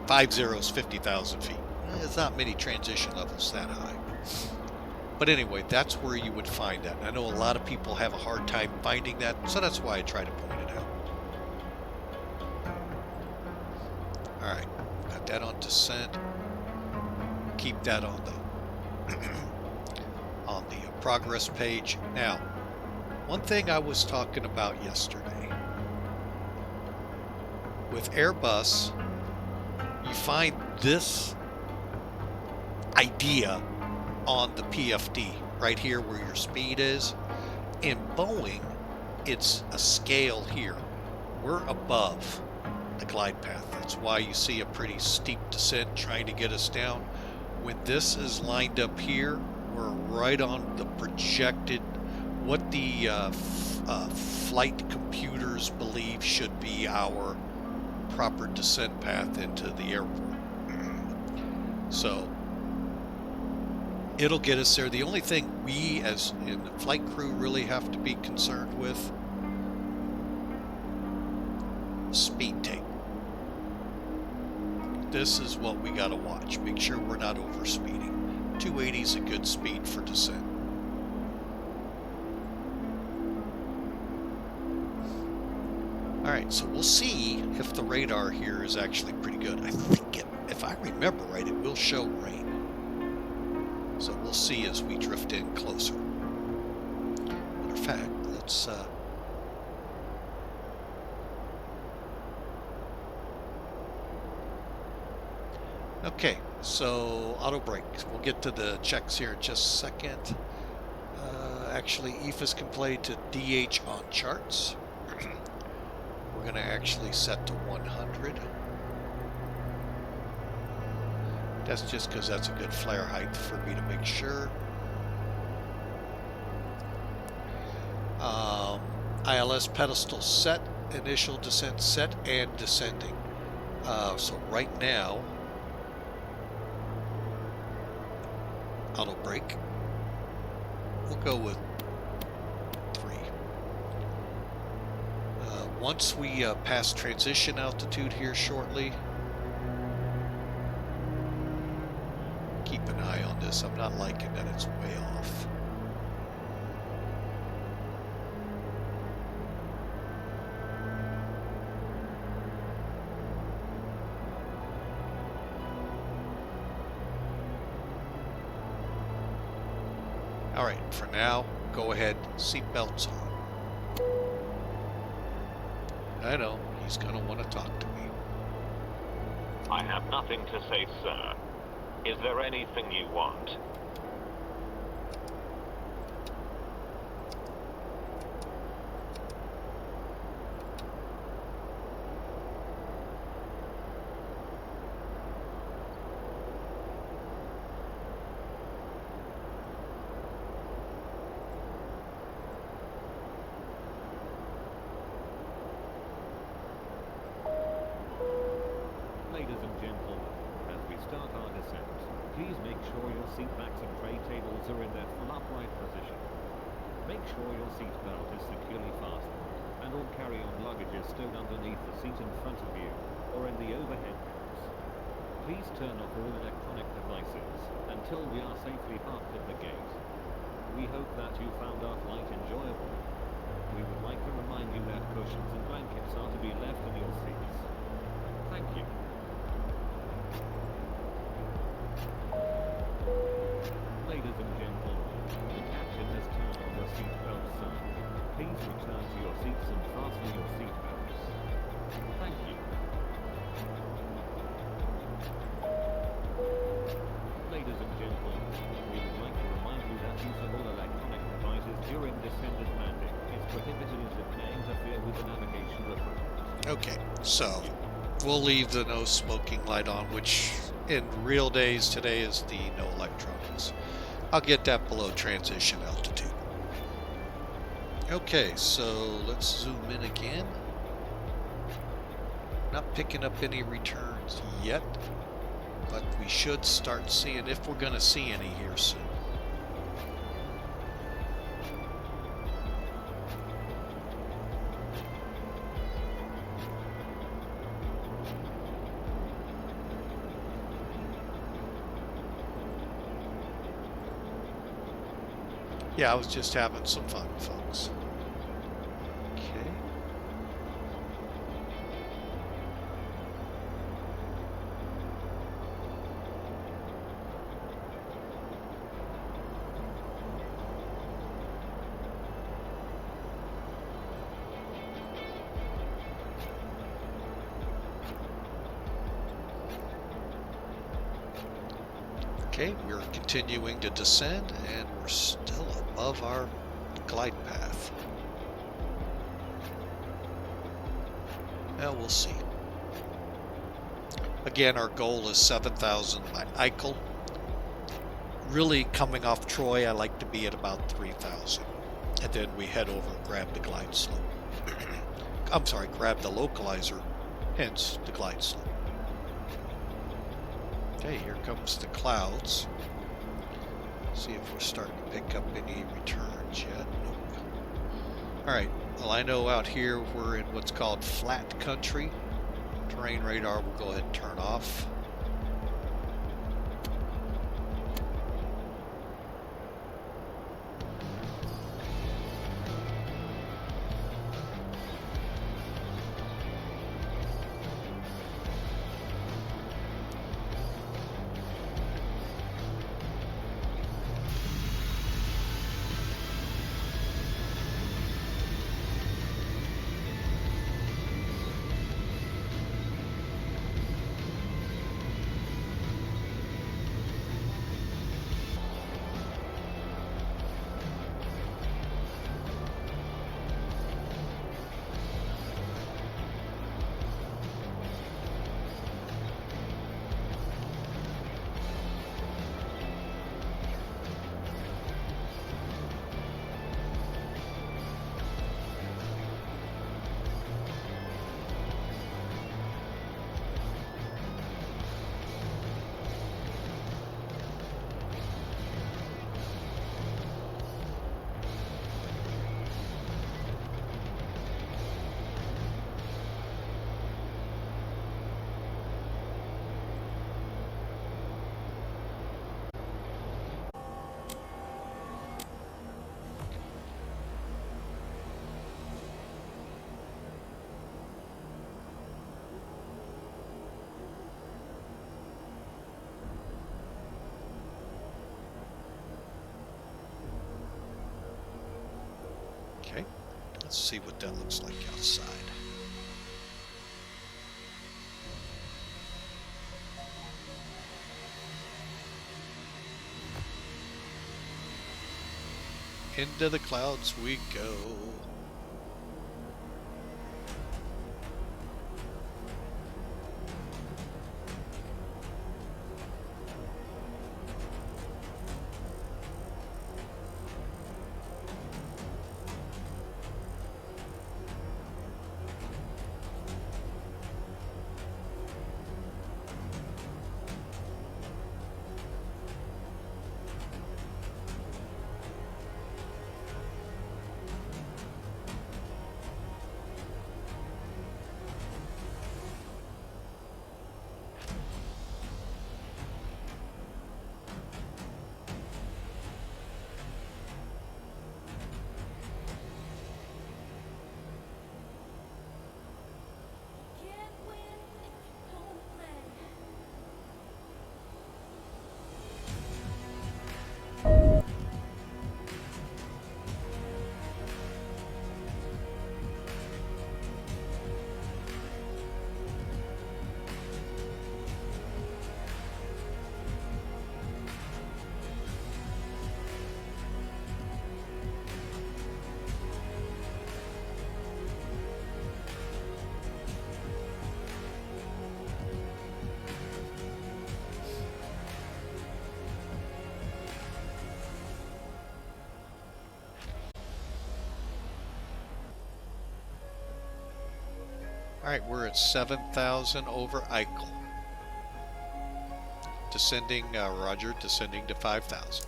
50 is 50,000 feet. There's not many transition levels that high. But anyway, that's where you would find that. And I know a lot of people have a hard time finding that, so that's why I try to point it out. Alright, got that on descent. Keep that on the on the progress page. Now, one thing I was talking about yesterday, with Airbus, you find this idea on the PFD, right here where your speed is. In Boeing, it's a scale here. We're above the glide path. That's why you see a pretty steep descent trying to get us down. When this is lined up here, we're right on the projected, what the flight computers believe should be our proper descent path into the airport. So it'll get us there. The only thing we as in the flight crew really have to be concerned with, speed take. This is what we got to watch. Make sure we're not over speeding. 280 is a good speed for descent. Alright, so we'll see if the radar here is actually pretty good. I think it, if I remember right, it will show rain. So we'll see as we drift in closer. Matter of fact, let's okay, so auto brake. We'll get to the checks here in just a second. Actually, EFIS can play to DH on charts. We're going to actually set to 100. That's just because that's a good flare height for me to make sure. ILS pedestal set, initial descent set, and descending. So right now, auto brake. We'll go with 3. Once we pass transition altitude here shortly, this. I'm not liking that it's way off. All right, for now, go ahead, seatbelts on. I know, he's going to want to talk to me. I have nothing to say, sir. Is there anything you want? Ladies and gentlemen, as we start our descent, please make sure your seat backs and tray tables are in their full upright position. Make sure your seat belt is securely fastened, and all carry-on luggage is stowed underneath the seat in front of you, or in the overhead bins. Please turn off all electronic devices until we are safely parked at the gate. We hope that you found our flight enjoyable. We would like to remind you that cushions and blankets are to be left in your seats. Thank you. Ladies and gentlemen, the captain has turned on the seatbelt sign. Please return to your seats and fasten your seatbelts. Thank you. Ladies and gentlemen, we would like to remind you that use of all electronic devices during descent and landing is prohibited as it may interfere with the navigation report. Okay, so we'll leave the no smoking light on, which in real days today is the no electronics. I'll get that below transition altitude. Okay, so let's zoom in again. Not picking up any returns yet, but we should start seeing, if we're going to see any here soon. Yeah, I was just having some fun, folks. Okay. Okay, we're continuing to descend, and we're still above our glide path. Well, we'll see. Again, our goal is 7,000 by Eichel. Really, coming off Troy, I like to be at about 3,000. And then we head over and grab the glide slope. I'm sorry, grab the localizer, hence the glide slope. Okay, here comes the clouds. See if we're starting to pick up any returns yet. Nope. Alright, well, I know out here we're in what's called flat country. Terrain radar will go ahead and turn off. Let's see what that looks like outside. Into the clouds we go. Alright, we're at 7,000 over Eichel. Descending, Roger, descending to 5,000.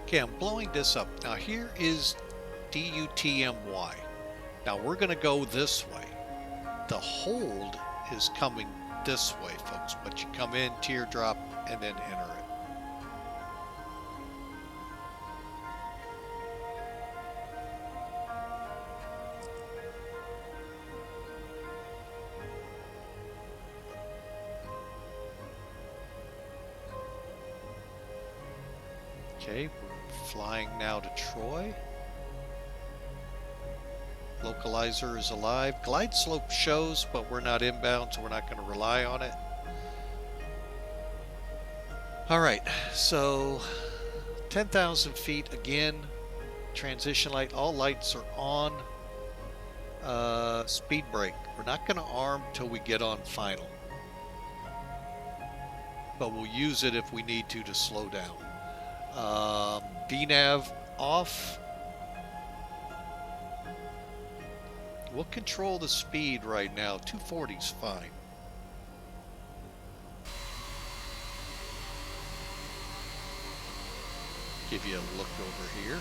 Okay, I'm blowing this up. Now here is DUTMY. Now we're going to go this way. The hold is coming this way, folks, but you come in, teardrop, and then enter it. Okay, we're flying now to Troy. Localizer is alive. Glide slope shows, but we're not inbound, so we're not going to rely on it. Alright, so 10,000 feet again. Transition light, all lights are on. Speed brake. We're not going to arm till we get on final. But we'll use it if we need to slow down. VNAV off. We'll control the speed right now. 240 is fine. Give you a look over here.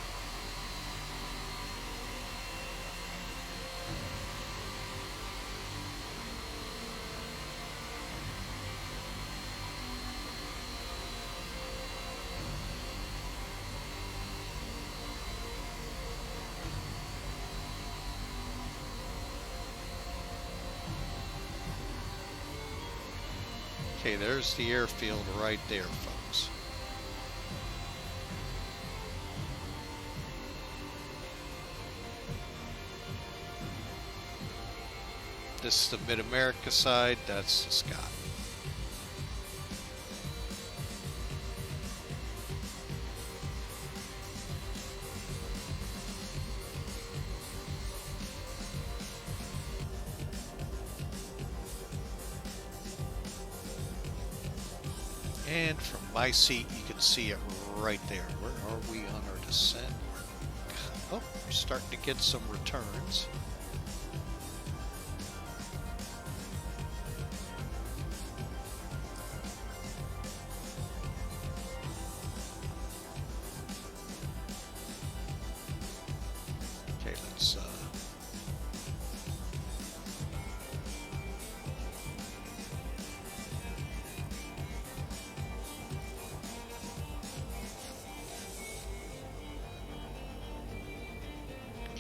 Okay, there's the airfield right there, folks. This is the Mid-America side, that's the sky. And from my seat, you can see it right there. Where are we on our descent? Oh, we're starting to get some returns. Okay, let's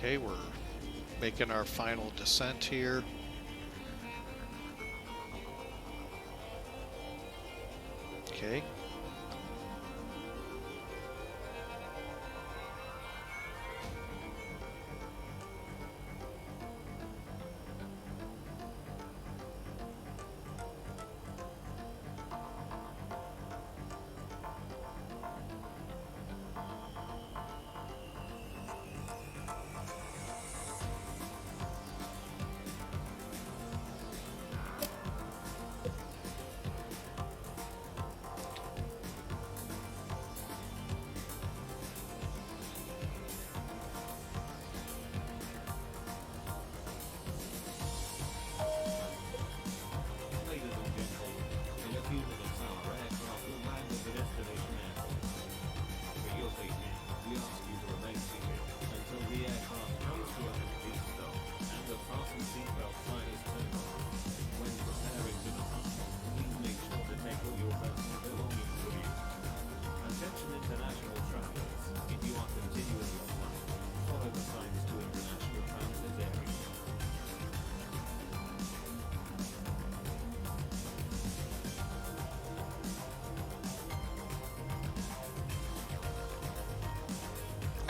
okay, we're making our final descent here. Okay.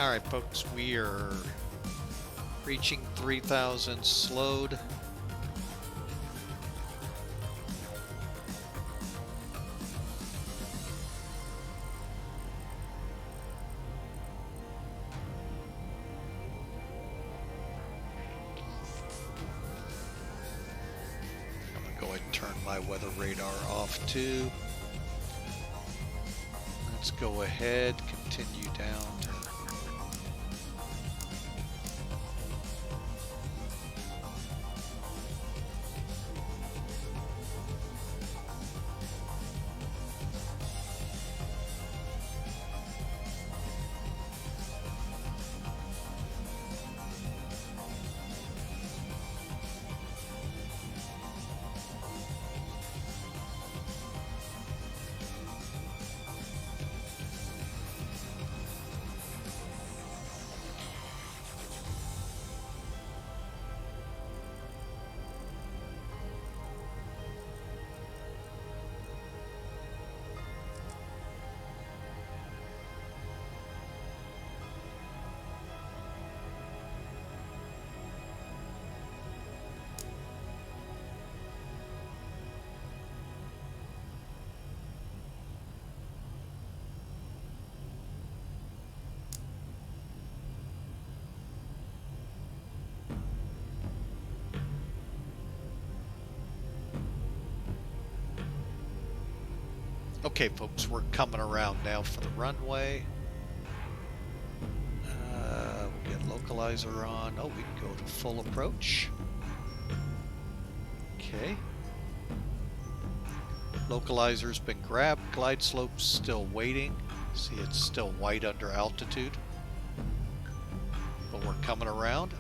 All right, folks, we are reaching 3,000 slowed. I'm gonna go ahead and turn my weather radar off too. Let's go ahead, continue down to okay, folks, we're coming around now for the runway. We get localizer on. Oh, we can go to full approach. Okay. Localizer's been grabbed. Glide slope's still waiting. See, it's still white under altitude. But we're coming around.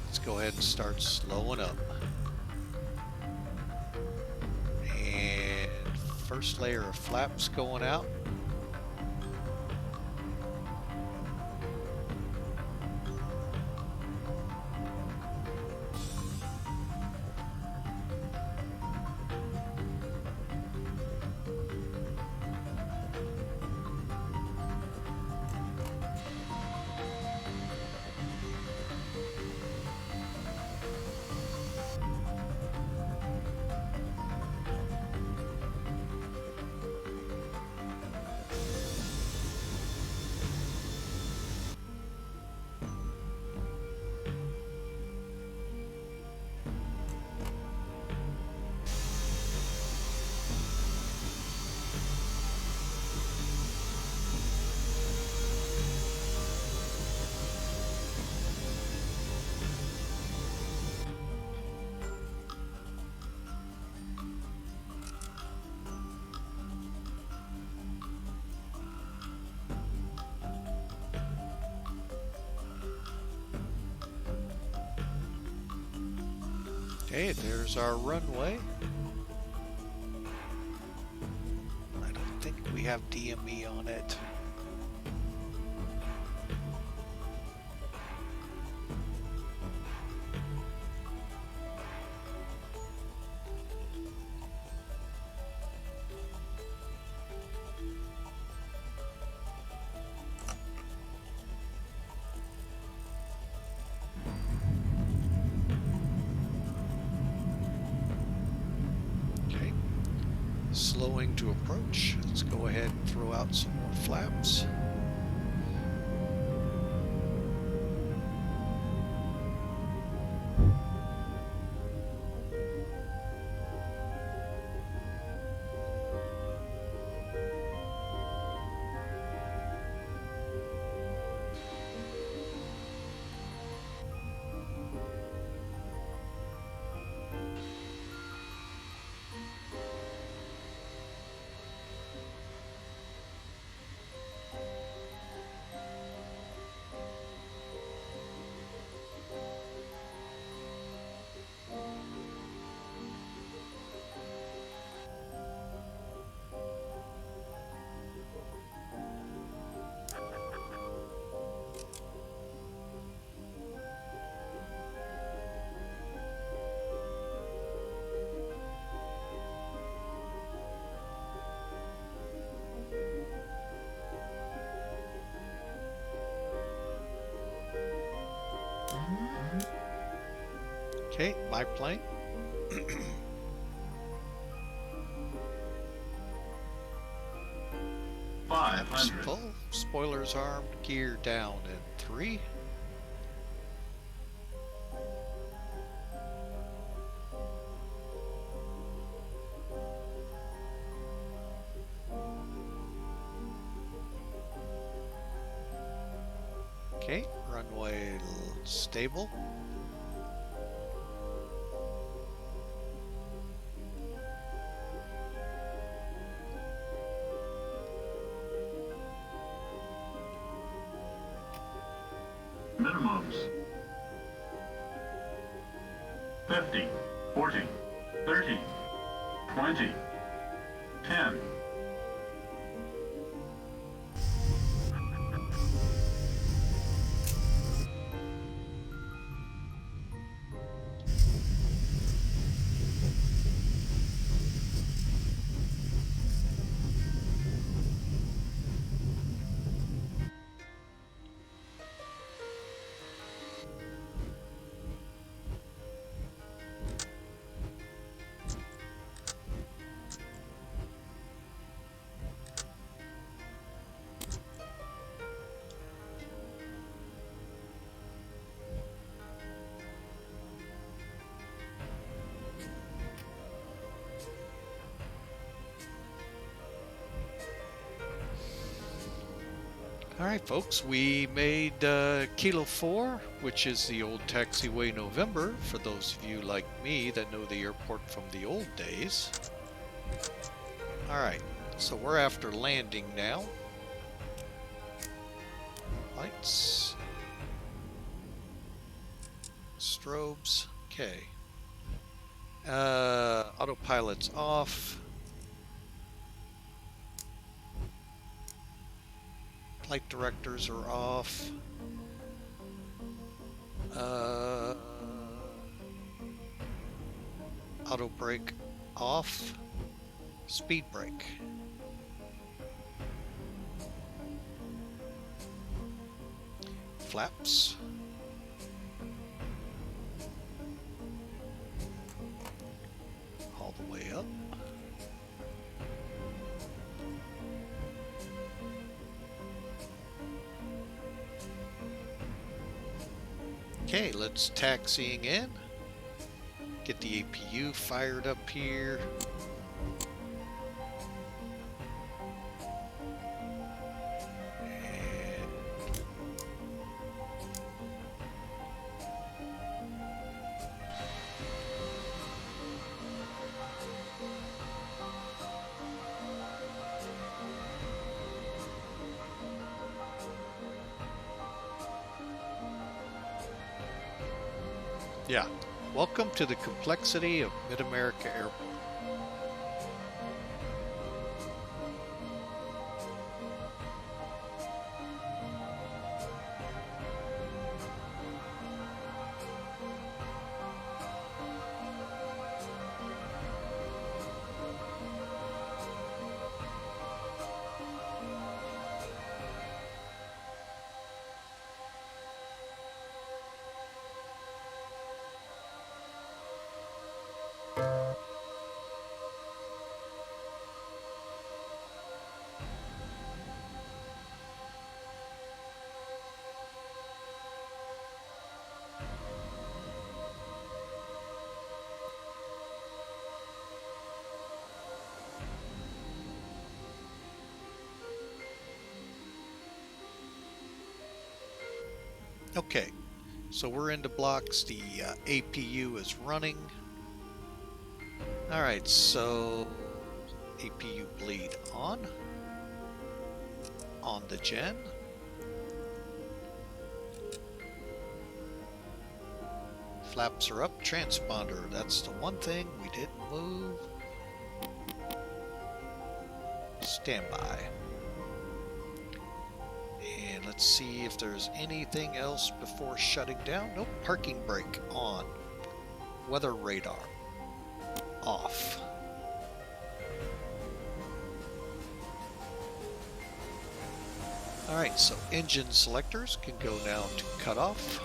Let's go ahead and start slowing up. And first layer of flaps going out. Okay, there's our runway. I don't think we have DME on it. Okay, slowing to approach. Let's go ahead and throw out some more flaps. Okay, biplane. Flaps full, spoilers armed, gear down in 3. Okay, runway stable. Minimums 50, 40, 30, 20, 10. Alright folks, we made Kilo 4, which is the old taxiway November, for those of you like me that know the airport from the old days. Alright, so we're after landing now. Lights. Strobes. Okay. Autopilot's off. Flight directors are off. Auto brake off. Speed brake. Flaps. All the way up. Okay, let's taxiing in. Get the APU fired up here. And yeah. Welcome to the complexity of Mid-America Airport. Okay, so we're into blocks. The APU is running. All right, so APU bleed on the gen. Flaps are up. Transponder, that's the one thing we didn't move. Standby. And let's see if there's anything else before shutting down. Nope. Parking brake on. Weather radar off. Alright, so engine selectors can go now to cutoff.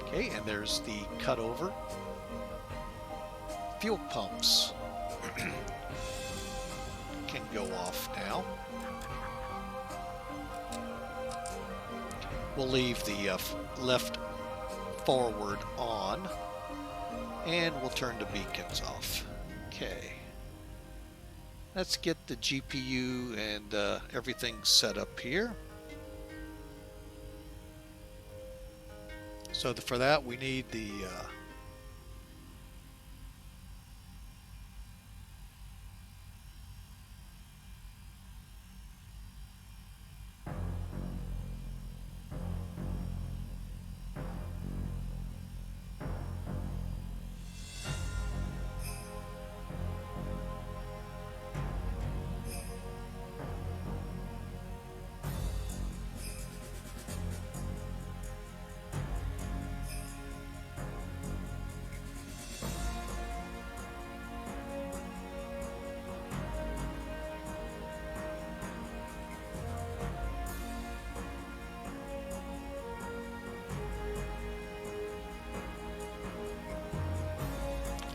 Okay, and there's the cutover. Fuel pumps can go off now. We'll leave the left forward on, and we'll turn the beacons off. Okay. Let's get the GPU and everything set up here. So for that we need the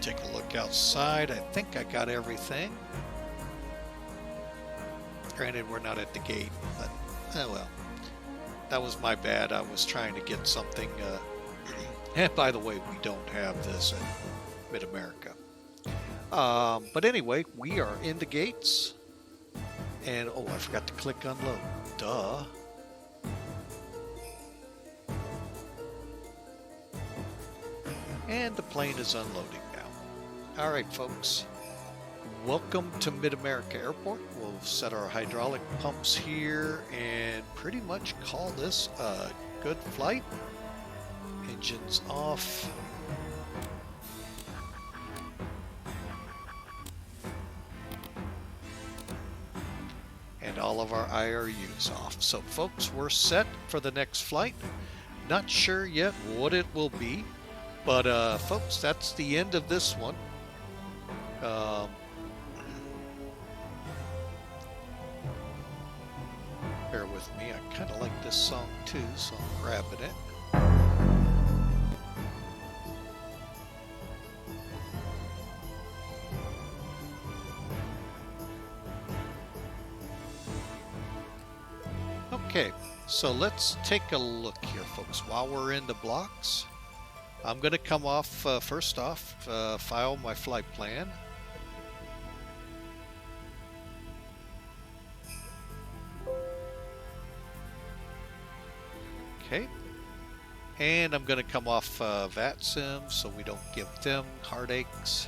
take a look outside. I think I got everything. Granted, we're not at the gate, but oh well. That was my bad. I was trying to get something. And by the way, we don't have this in Mid-America. But anyway, we are in the gates. And oh, I forgot to click unload. Duh. And the plane is unloading now. All right, folks. Welcome to Mid-America Airport. We'll set our hydraulic pumps here and pretty much call this a good flight. Engines off. And all of our IRUs off. So folks, we're set for the next flight. Not sure yet what it will be, but folks, that's the end of this one. Bear with me, I kind of like this song too, so I'm grabbing it. Okay, so let's take a look here, folks. While we're in the blocks, I'm going to come off, first off, file my flight plan. Okay, and I'm going to come off VATSIM so we don't give them heartaches.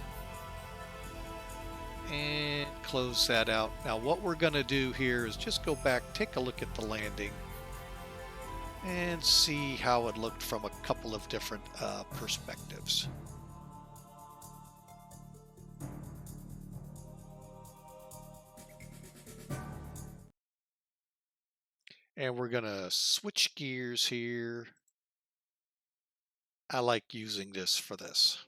And close that out. Now what we're going to do here is just go back, take a look at the landing. and see how it looked from a couple of different perspectives. And we're going to switch gears here. I like using this for this.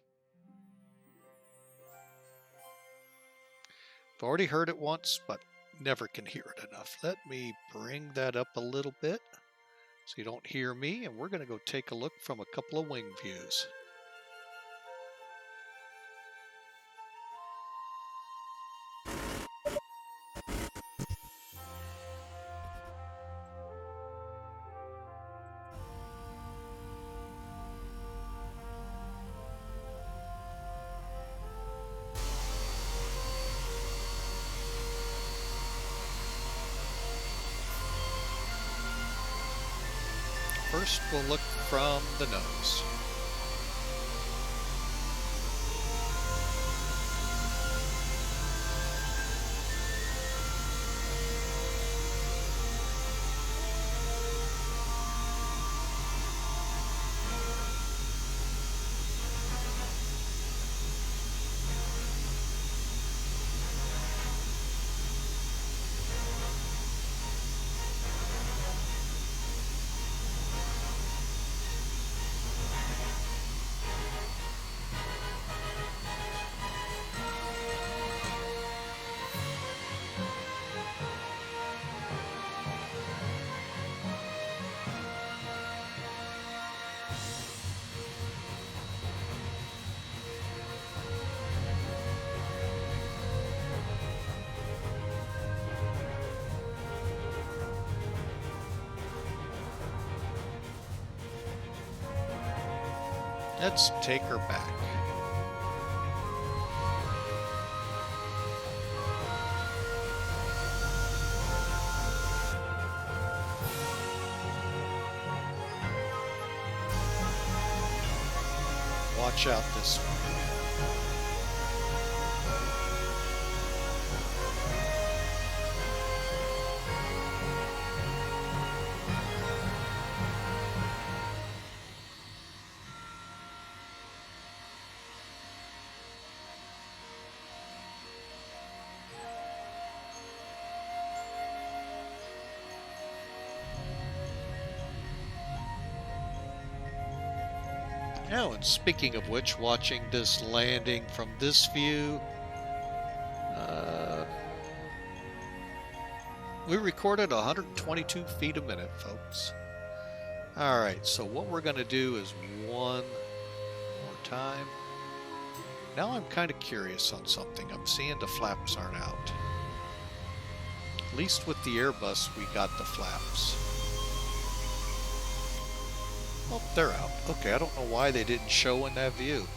I've already heard it once, but never can hear it enough. Let me bring that up a little bit so you don't hear me, and we're going to go take a look from a couple of wing views. First, we'll look from the nose. Let's take her back. Watch out this one. Now, and speaking of which, watching this landing from this view, we recorded 122 feet a minute, folks. All right, so what we're going to do is one more time. Now I'm kind of curious on something. I'm seeing the flaps aren't out. At least with the Airbus, we got the flaps. Oh, they're out. Okay, I don't know why they didn't show in that view.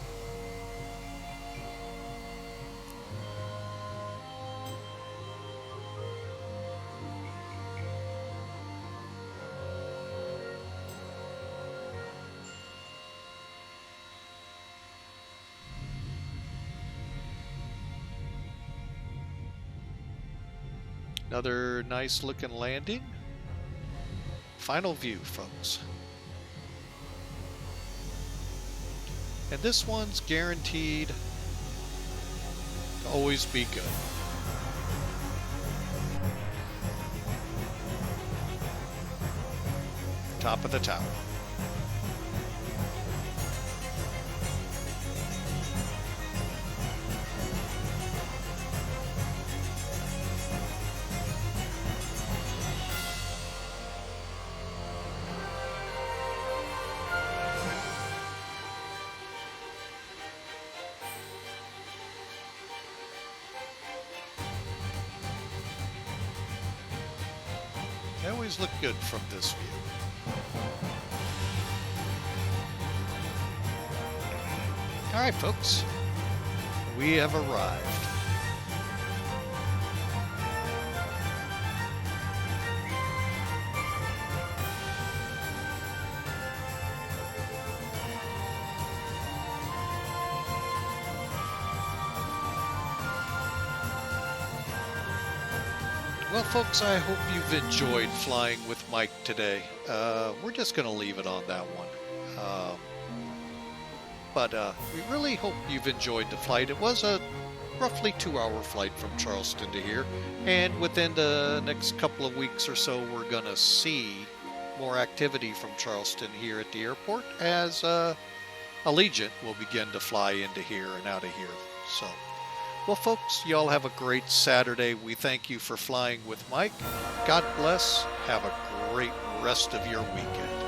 Another nice looking landing. Final view, folks. And this one's guaranteed to always be good. Top of the tower. They always look good from this view. All right, folks, we have arrived. Well, folks, I hope you've enjoyed flying with Mike today. We're just going to leave it on that one. But we really hope you've enjoyed the flight. It was a roughly 2-hour flight from Charleston to here. And within the next couple of weeks or so, we're going to see more activity from Charleston here at the airport as Allegiant will begin to fly into here and out of here. So, well, folks, y'all have a great Saturday. We thank you for flying with Mike. God bless. Have a great rest of your weekend.